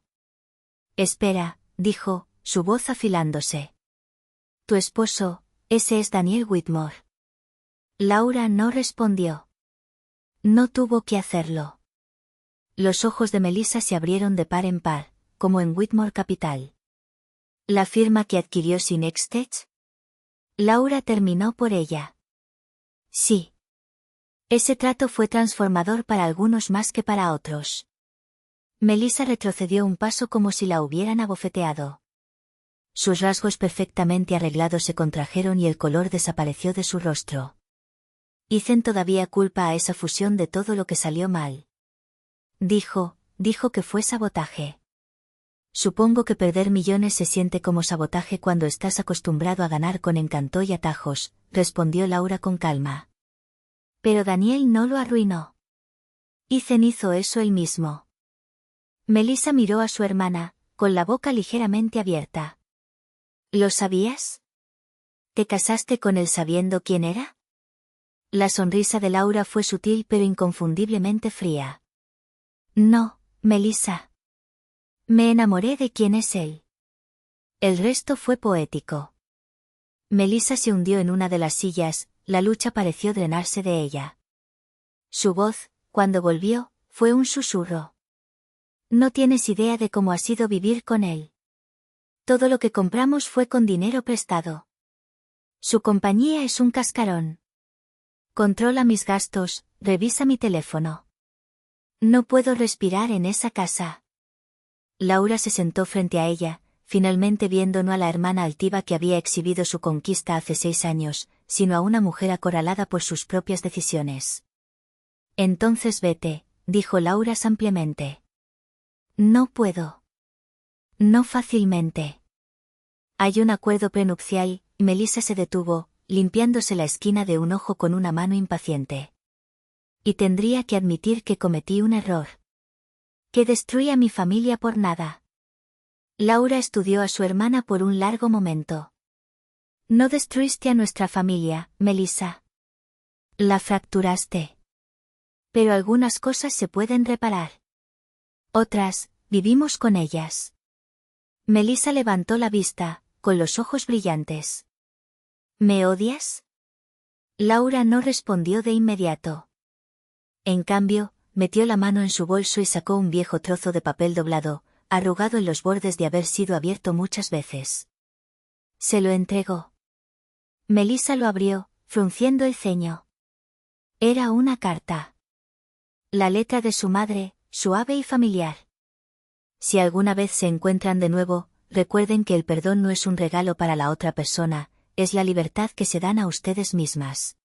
Espera, dijo, su voz afilándose. Tu esposo, ese es Daniel Whitmore. Laura no respondió. No tuvo que hacerlo. Los ojos de Melissa se abrieron de par en par, como en Whitmore Capital. ¿La firma que adquirió Synextech? Laura terminó por ella. Sí. Ese trato fue transformador para algunos más que para otros. Melissa retrocedió un paso como si la hubieran abofeteado. Sus rasgos perfectamente arreglados se contrajeron y el color desapareció de su rostro. Hice todavía culpa a esa fusión de todo lo que salió mal. Dijo que fue sabotaje. Supongo que perder millones se siente como sabotaje cuando estás acostumbrado a ganar con encanto y atajos, respondió Laura con calma. Pero Daniel no lo arruinó. Ethan hizo eso él mismo. Melissa miró a su hermana, con la boca ligeramente abierta. ¿Lo sabías? ¿Te casaste con él sabiendo quién era? La sonrisa de Laura fue sutil pero inconfundiblemente fría. No, Melissa. Me enamoré de quién es él. El resto fue poético. Melissa se hundió en una de las sillas, la lucha pareció drenarse de ella. Su voz, cuando volvió, fue un susurro. No tienes idea de cómo ha sido vivir con él. Todo lo que compramos fue con dinero prestado. Su compañía es un cascarón. Controla mis gastos, revisa mi teléfono. No puedo respirar en esa casa. Laura se sentó frente a ella, finalmente viendo no a la hermana altiva que había exhibido su conquista hace 6 años, sino a una mujer acorralada por sus propias decisiones. Entonces vete, dijo Laura ampliamente. No puedo. No fácilmente. Hay un acuerdo prenupcial, y Melissa se detuvo, limpiándose la esquina de un ojo con una mano impaciente. Y tendría que admitir que cometí un error. Que destruí a mi familia por nada. Laura estudió a su hermana por un largo momento. No destruiste a nuestra familia, Melissa. La fracturaste. Pero algunas cosas se pueden reparar. Otras, vivimos con ellas. Melissa levantó la vista, con los ojos brillantes. ¿Me odias? Laura no respondió de inmediato. En cambio, metió la mano en su bolso y sacó un viejo trozo de papel doblado, arrugado en los bordes de haber sido abierto muchas veces. Se lo entregó. Melissa lo abrió, frunciendo el ceño. Era una carta. La letra de su madre, suave y familiar. Si alguna vez se encuentran de nuevo, recuerden que el perdón no es un regalo para la otra persona, es la libertad que se dan a ustedes mismas.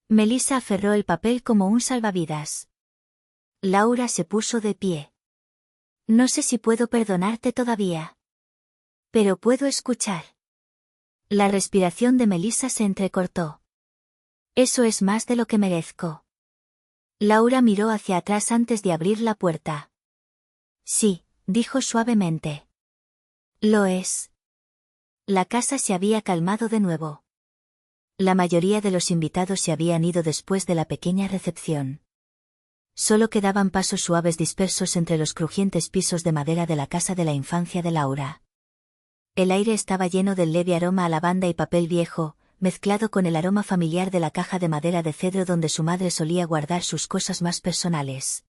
Melissa aferró el papel como un salvavidas. Laura se puso de pie. No sé si puedo perdonarte todavía. Pero puedo escuchar. La respiración de Melissa se entrecortó. Eso es más de lo que merezco. Laura miró hacia atrás antes de abrir la puerta. Sí, dijo suavemente. Lo es. La casa se había calmado de nuevo. La mayoría de los invitados se habían ido después de la pequeña recepción. Solo quedaban pasos suaves dispersos entre los crujientes pisos de madera de la casa de la infancia de Laura. El aire estaba lleno del leve aroma a lavanda y papel viejo, mezclado con el aroma familiar de la caja de madera de cedro donde su madre solía guardar sus cosas más personales.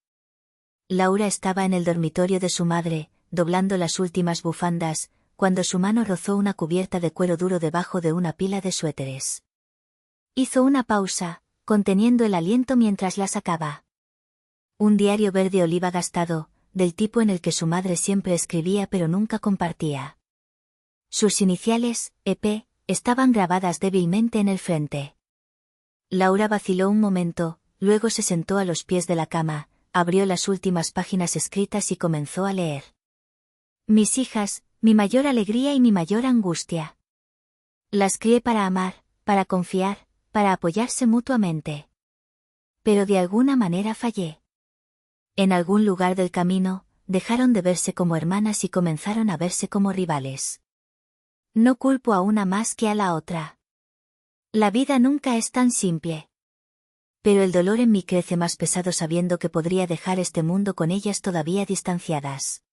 Laura estaba en el dormitorio de su madre, doblando las últimas bufandas, cuando su mano rozó una cubierta de cuero duro debajo de una pila de suéteres. Hizo una pausa, conteniendo el aliento mientras la sacaba. Un diario verde oliva gastado, del tipo en el que su madre siempre escribía pero nunca compartía. Sus iniciales, EP, estaban grabadas débilmente en el frente. Laura vaciló un momento, luego se sentó a los pies de la cama, abrió las últimas páginas escritas y comenzó a leer. Mis hijas, mi mayor alegría y mi mayor angustia. Las crié para amar, para confiar, para apoyarse mutuamente. Pero de alguna manera fallé. En algún lugar del camino, dejaron de verse como hermanas y comenzaron a verse como rivales. No culpo a una más que a la otra. La vida nunca es tan simple. Pero el dolor en mí crece más pesado sabiendo que podría dejar este mundo con ellas todavía distanciadas.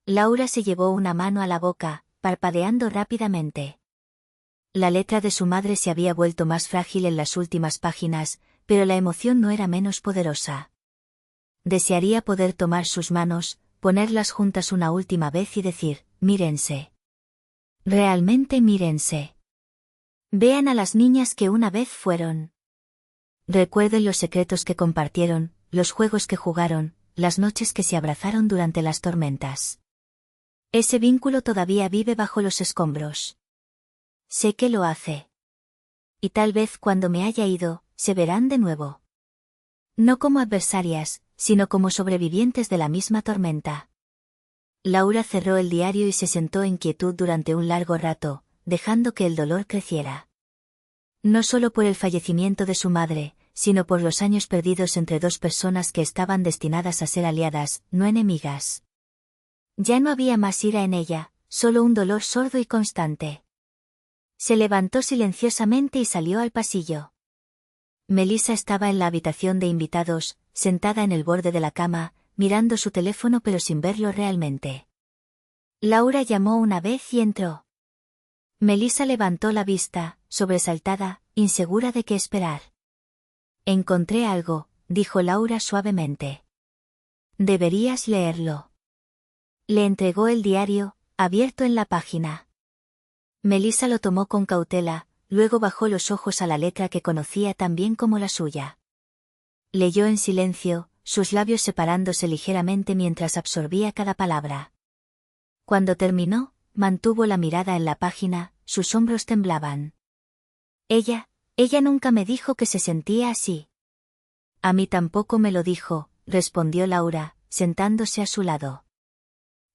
Laura se llevó una mano a la boca, parpadeando rápidamente. La letra de su madre se había vuelto más frágil en las últimas páginas, pero la emoción no era menos poderosa. Desearía poder tomar sus manos, ponerlas juntas una última vez y decir, mírense. Realmente mírense. Vean a las niñas que una vez fueron. Recuerden los secretos que compartieron, los juegos que jugaron, las noches que se abrazaron durante las tormentas. Ese vínculo todavía vive bajo los escombros. Sé que lo hace. Y tal vez cuando me haya ido, se verán de nuevo. No como adversarias, sino como sobrevivientes de la misma tormenta. Laura cerró el diario y se sentó en quietud durante un largo rato, dejando que el dolor creciera. No solo por el fallecimiento de su madre, sino por los años perdidos entre dos personas que estaban destinadas a ser aliadas, no enemigas. Ya no había más ira en ella, solo un dolor sordo y constante. Se levantó silenciosamente y salió al pasillo. Melissa estaba en la habitación de invitados, sentada en el borde de la cama, mirando su teléfono pero sin verlo realmente. Laura llamó una vez y entró. Melissa levantó la vista, sobresaltada, insegura de qué esperar. Encontré algo, dijo Laura suavemente. Deberías leerlo. Le entregó el diario, abierto en la página. Melissa lo tomó con cautela, luego bajó los ojos a la letra que conocía tan bien como la suya. Leyó en silencio, sus labios separándose ligeramente mientras absorbía cada palabra. Cuando terminó, mantuvo la mirada en la página, sus hombros temblaban. Ella nunca me dijo que se sentía así. A mí tampoco me lo dijo, respondió Laura, sentándose a su lado.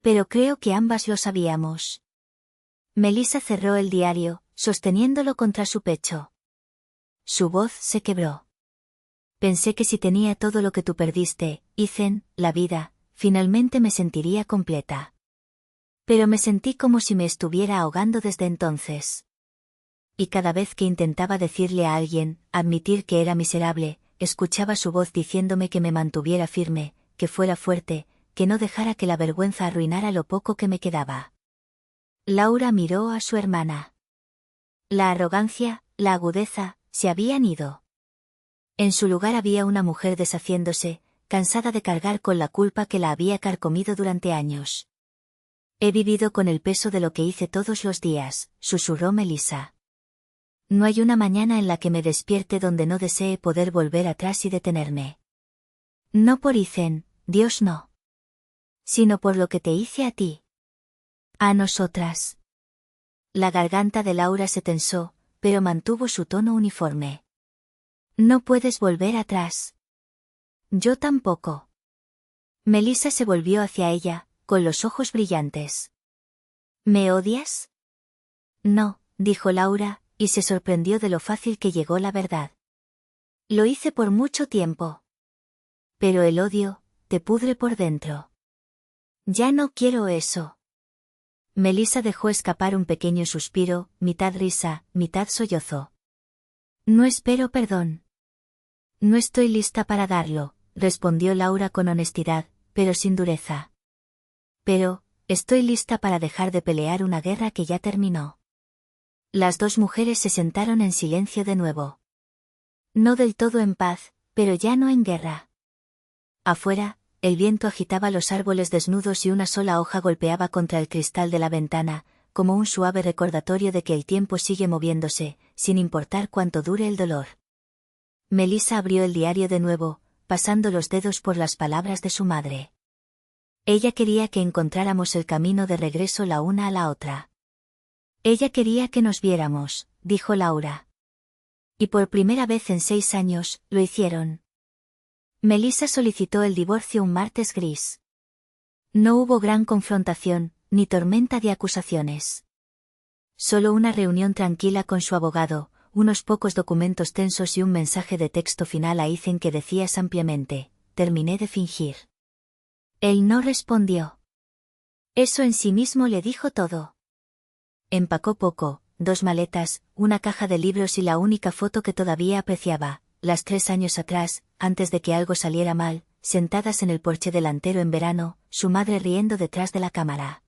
Pero creo que ambas lo sabíamos. Melissa cerró el diario, sosteniéndolo contra su pecho. Su voz se quebró. Pensé que si tenía todo lo que tú perdiste, Ethan, la vida, finalmente me sentiría completa. Pero me sentí como si me estuviera ahogando desde entonces. Y cada vez que intentaba decirle a alguien, admitir que era miserable, escuchaba su voz diciéndome que me mantuviera firme, que fuera fuerte, que no dejara que la vergüenza arruinara lo poco que me quedaba. Laura miró a su hermana. La arrogancia, la agudeza, se habían ido. En su lugar había una mujer deshaciéndose, cansada de cargar con la culpa que la había carcomido durante años. He vivido con el peso de lo que hice todos los días, susurró Melissa. No hay una mañana en la que me despierte donde no desee poder volver atrás y detenerme. No por Ethan, Dios no. Sino por lo que te hice a ti. A nosotras. La garganta de Laura se tensó, pero mantuvo su tono uniforme. No puedes volver atrás. Yo tampoco. Melissa se volvió hacia ella, con los ojos brillantes. ¿Me odias? No, dijo Laura, y se sorprendió de lo fácil que llegó la verdad. Lo hice por mucho tiempo. Pero el odio, te pudre por dentro. Ya no quiero eso. Melissa dejó escapar un pequeño suspiro, mitad risa, mitad sollozo. No espero perdón. No estoy lista para darlo, respondió Laura con honestidad, pero sin dureza. Pero, estoy lista para dejar de pelear una guerra que ya terminó. Las dos mujeres se sentaron en silencio de nuevo. No del todo en paz, pero ya no en guerra. Afuera, el viento agitaba los árboles desnudos y una sola hoja golpeaba contra el cristal de la ventana, como un suave recordatorio de que el tiempo sigue moviéndose, sin importar cuánto dure el dolor. Melissa abrió el diario de nuevo, pasando los dedos por las palabras de su madre. Ella quería que encontráramos el camino de regreso la una a la otra. Ella quería que nos viéramos, dijo Laura. Y por primera vez en 6 años, lo hicieron. Melissa solicitó el divorcio un martes gris. No hubo gran confrontación, ni tormenta de acusaciones. Solo una reunión tranquila con su abogado, unos pocos documentos tensos y un mensaje de texto final a Ethan que decía ampliamente: terminé de fingir. Él no respondió. Eso en sí mismo le dijo todo. Empacó poco, 2 maletas, una caja de libros y la única foto que todavía apreciaba, las 3 años atrás, antes de que algo saliera mal, sentadas en el porche delantero en verano, su madre riendo detrás de la cámara.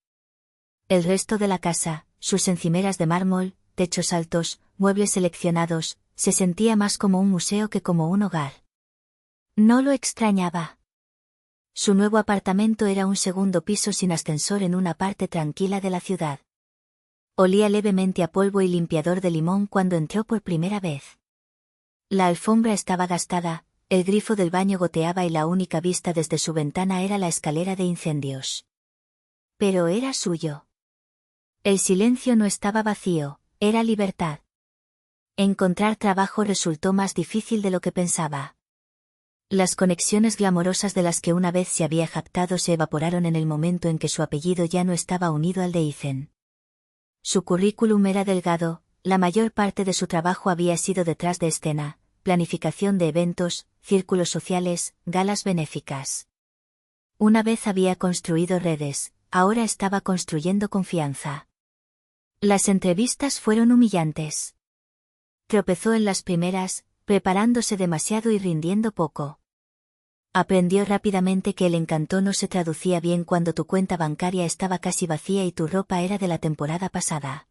El resto de la casa, sus encimeras de mármol, techos altos, muebles seleccionados, se sentía más como un museo que como un hogar. No lo extrañaba. Su nuevo apartamento era un segundo piso sin ascensor en una parte tranquila de la ciudad. Olía levemente a polvo y limpiador de limón cuando entró por primera vez. La alfombra estaba gastada, el grifo del baño goteaba y la única vista desde su ventana era la escalera de incendios. Pero era suyo. El silencio no estaba vacío, era libertad. Encontrar trabajo resultó más difícil de lo que pensaba. Las conexiones glamorosas de las que una vez se había jactado se evaporaron en el momento en que su apellido ya no estaba unido al de Ethan. Su currículum era delgado, la mayor parte de su trabajo había sido detrás de escena, planificación de eventos, círculos sociales, galas benéficas. Una vez había construido redes, ahora estaba construyendo confianza. Las entrevistas fueron humillantes. Tropezó en las primeras, preparándose demasiado y rindiendo poco. Aprendió rápidamente que el encanto no se traducía bien cuando tu cuenta bancaria estaba casi vacía y tu ropa era de la temporada pasada.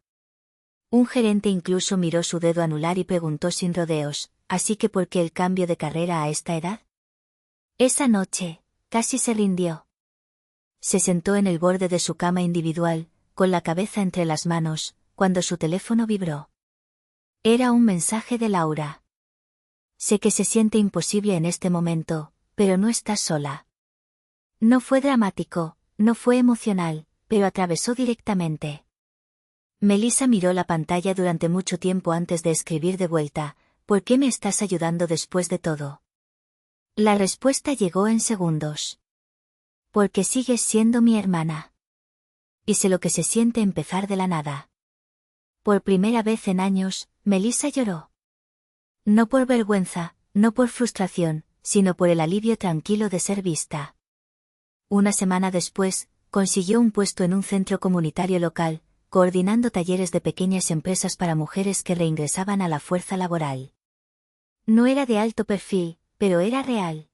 Un gerente incluso miró su dedo anular y preguntó sin rodeos: ¿así que por qué el cambio de carrera a esta edad? Esa noche, casi se rindió. Se sentó en el borde de su cama individual, con la cabeza entre las manos, cuando su teléfono vibró. Era un mensaje de Laura. Sé que se siente imposible en este momento, pero no estás sola. No fue dramático, no fue emocional, pero atravesó directamente. Melissa miró la pantalla durante mucho tiempo antes de escribir de vuelta: ¿por qué me estás ayudando después de todo? La respuesta llegó en segundos. Porque sigues siendo mi hermana. Y sé lo que se siente empezar de la nada. Por primera vez en años, Melissa lloró. No por vergüenza, no por frustración, sino por el alivio tranquilo de ser vista. Una semana después, consiguió un puesto en un centro comunitario local, coordinando talleres de pequeñas empresas para mujeres que reingresaban a la fuerza laboral. No era de alto perfil, pero era real.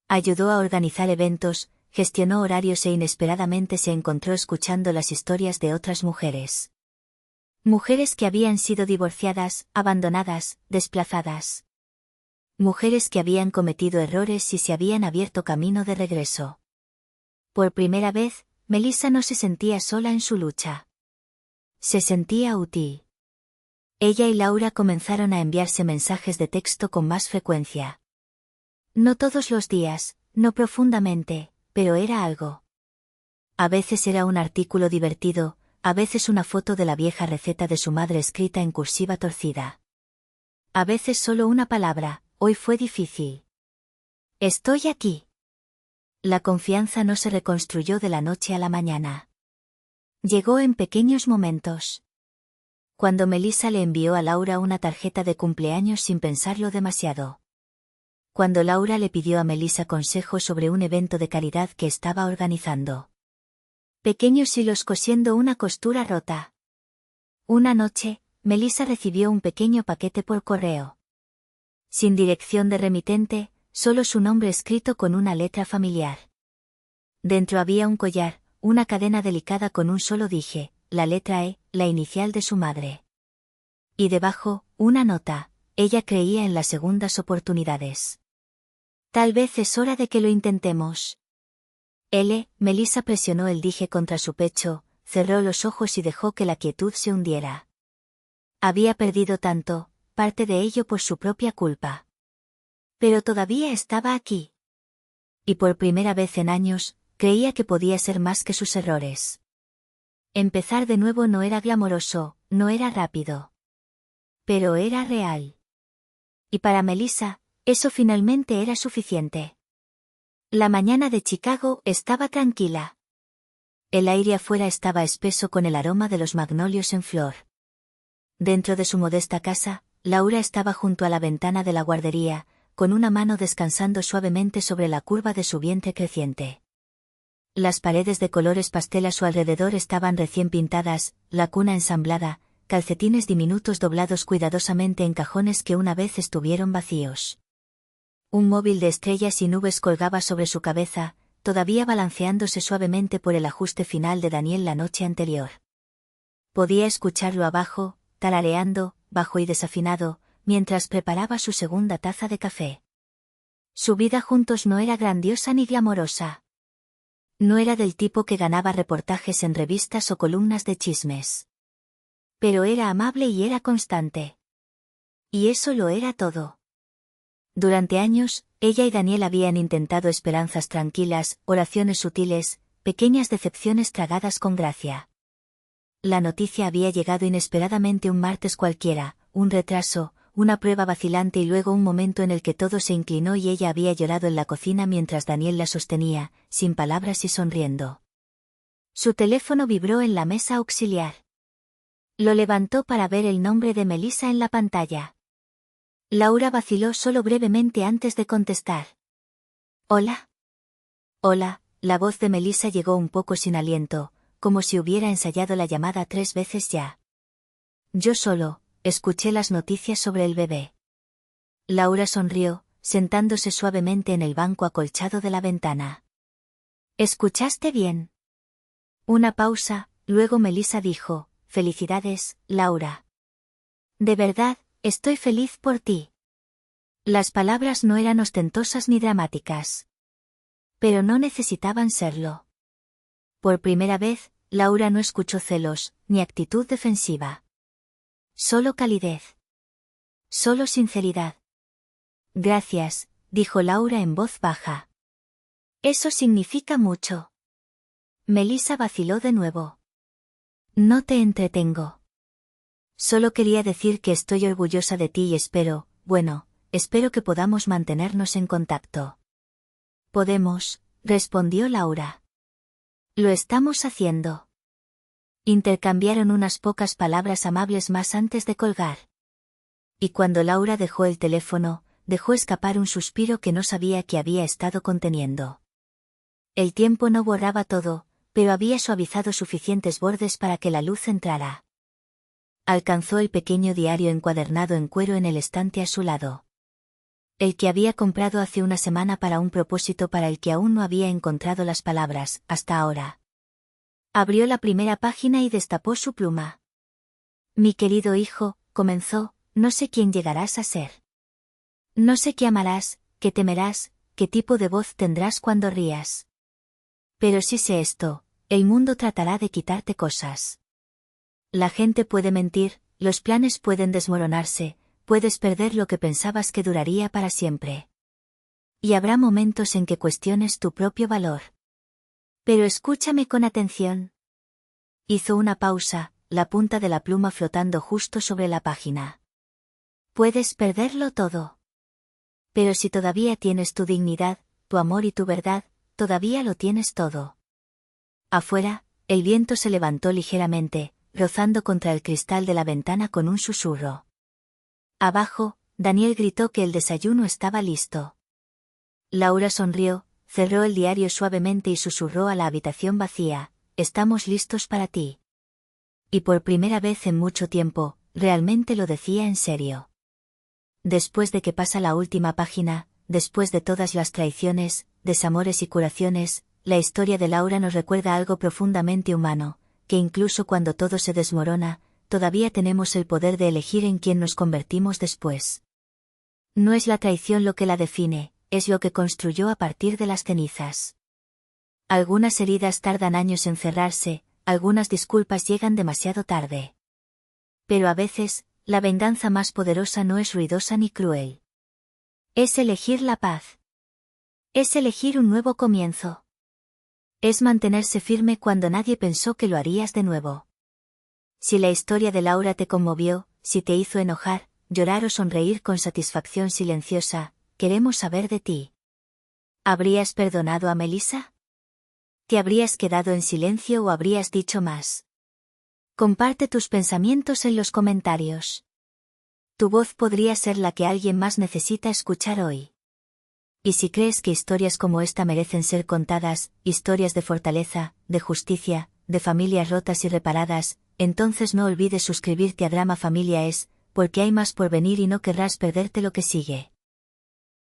Ayudó a organizar eventos, gestionó horarios e inesperadamente se encontró escuchando las historias de otras mujeres. Mujeres que habían sido divorciadas, abandonadas, desplazadas. Mujeres que habían cometido errores y se habían abierto camino de regreso. Por primera vez, Melissa no se sentía sola en su lucha. Se sentía útil. Ella y Laura comenzaron a enviarse mensajes de texto con más frecuencia. No todos los días, no profundamente, pero era algo. A veces era un artículo divertido, a veces una foto de la vieja receta de su madre escrita en cursiva torcida. A veces solo una palabra: hoy fue difícil. Estoy aquí. La confianza no se reconstruyó de la noche a la mañana. Llegó en pequeños momentos. Cuando Melissa le envió a Laura una tarjeta de cumpleaños sin pensarlo demasiado. Cuando Laura le pidió a Melissa consejo sobre un evento de caridad que estaba organizando. Pequeños hilos cosiendo una costura rota. Una noche, Melissa recibió un pequeño paquete por correo. Sin dirección de remitente, solo su nombre escrito con una letra familiar. Dentro había un collar, una cadena delicada con un solo dije, la letra E, la inicial de su madre. Y debajo, una nota, ella creía en las segundas oportunidades. Tal vez es hora de que lo intentemos. Melissa presionó el dije contra su pecho, cerró los ojos y dejó que la quietud se hundiera. Había perdido tanto, parte de ello por su propia culpa. Pero todavía estaba aquí. Y por primera vez en años, creía que podía ser más que sus errores. Empezar de nuevo no era glamoroso, no era rápido. Pero era real. Y para Melissa, eso finalmente era suficiente. La mañana de Chicago estaba tranquila. El aire afuera estaba espeso con el aroma de los magnolios en flor. Dentro de su modesta casa, Laura estaba junto a la ventana de la guardería, con una mano descansando suavemente sobre la curva de su vientre creciente. Las paredes de colores pastel a su alrededor estaban recién pintadas, la cuna ensamblada, calcetines diminutos doblados cuidadosamente en cajones que una vez estuvieron vacíos. Un móvil de estrellas y nubes colgaba sobre su cabeza, todavía balanceándose suavemente por el ajuste final de Daniel la noche anterior. Podía escucharlo abajo, tarareando, bajo y desafinado, mientras preparaba su segunda taza de café. Su vida juntos no era grandiosa ni glamorosa. No era del tipo que ganaba reportajes en revistas o columnas de chismes. Pero era amable y era constante. Y eso lo era todo. Durante años, ella y Daniel habían intentado esperanzas tranquilas, oraciones sutiles, pequeñas decepciones tragadas con gracia. La noticia había llegado inesperadamente un martes cualquiera, un retraso, una prueba vacilante y luego un momento en el que todo se inclinó y ella había llorado en la cocina mientras Daniel la sostenía, sin palabras y sonriendo. Su teléfono vibró en la mesa auxiliar. Lo levantó para ver el nombre de Melissa en la pantalla. Laura vaciló solo brevemente antes de contestar. ¿Hola? Hola, la voz de Melissa llegó un poco sin aliento, como si hubiera ensayado la llamada 3 veces ya. Yo solo, escuché las noticias sobre el bebé. Laura sonrió, sentándose suavemente en el banco acolchado de la ventana. ¿Escuchaste bien? Una pausa, luego Melissa dijo, felicidades, Laura. De verdad, estoy feliz por ti. Las palabras no eran ostentosas ni dramáticas. Pero no necesitaban serlo. Por primera vez, Laura no escuchó celos, ni actitud defensiva. Solo calidez. Solo sinceridad. Gracias, dijo Laura en voz baja. Eso significa mucho. Melissa vaciló de nuevo. No te entretengo. Solo quería decir que estoy orgullosa de ti y espero que podamos mantenernos en contacto. Podemos, respondió Laura. Lo estamos haciendo. Intercambiaron unas pocas palabras amables más antes de colgar. Y cuando Laura dejó el teléfono, dejó escapar un suspiro que no sabía que había estado conteniendo. El tiempo no borraba todo, pero había suavizado suficientes bordes para que la luz entrara. Alcanzó el pequeño diario encuadernado en cuero en el estante a su lado. El que había comprado hace una semana para un propósito para el que aún no había encontrado las palabras, hasta ahora. Abrió la primera página y destapó su pluma. Mi querido hijo, comenzó, no sé quién llegarás a ser. No sé qué amarás, qué temerás, qué tipo de voz tendrás cuando rías. Pero sí sé esto, el mundo tratará de quitarte cosas. La gente puede mentir, los planes pueden desmoronarse, puedes perder lo que pensabas que duraría para siempre. Y habrá momentos en que cuestiones tu propio valor. Pero escúchame con atención. Hizo una pausa, la punta de la pluma flotando justo sobre la página. Puedes perderlo todo. Pero si todavía tienes tu dignidad, tu amor y tu verdad, todavía lo tienes todo. Afuera, el viento se levantó ligeramente, rozando contra el cristal de la ventana con un susurro. Abajo, Daniel gritó que el desayuno estaba listo. Laura sonrió, cerró el diario suavemente y susurró a la habitación vacía, estamos listos para ti. Y por primera vez en mucho tiempo, realmente lo decía en serio. después de que pasa la última página, después de todas las traiciones, desamores y curaciones, la historia de Laura nos recuerda algo profundamente humano, que incluso cuando todo se desmorona, todavía tenemos el poder de elegir en quién nos convertimos después. No es la traición lo que la define, es lo que construyó a partir de las cenizas. Algunas heridas tardan años en cerrarse, algunas disculpas llegan demasiado tarde. Pero a veces, la venganza más poderosa no es ruidosa ni cruel. Es elegir la paz. Es elegir un nuevo comienzo. Es mantenerse firme cuando nadie pensó que lo harías de nuevo. Si la historia de Laura te conmovió, si te hizo enojar, llorar o sonreír con satisfacción silenciosa, queremos saber de ti. ¿Habrías perdonado a Melissa? ¿Te habrías quedado en silencio o habrías dicho más? Comparte tus pensamientos en los comentarios. Tu voz podría ser la que alguien más necesita escuchar hoy. Y si crees que historias como esta merecen ser contadas, historias de fortaleza, de justicia, de familias rotas y reparadas, entonces no olvides suscribirte a Drama Familia Es, porque hay más por venir y no querrás perderte lo que sigue.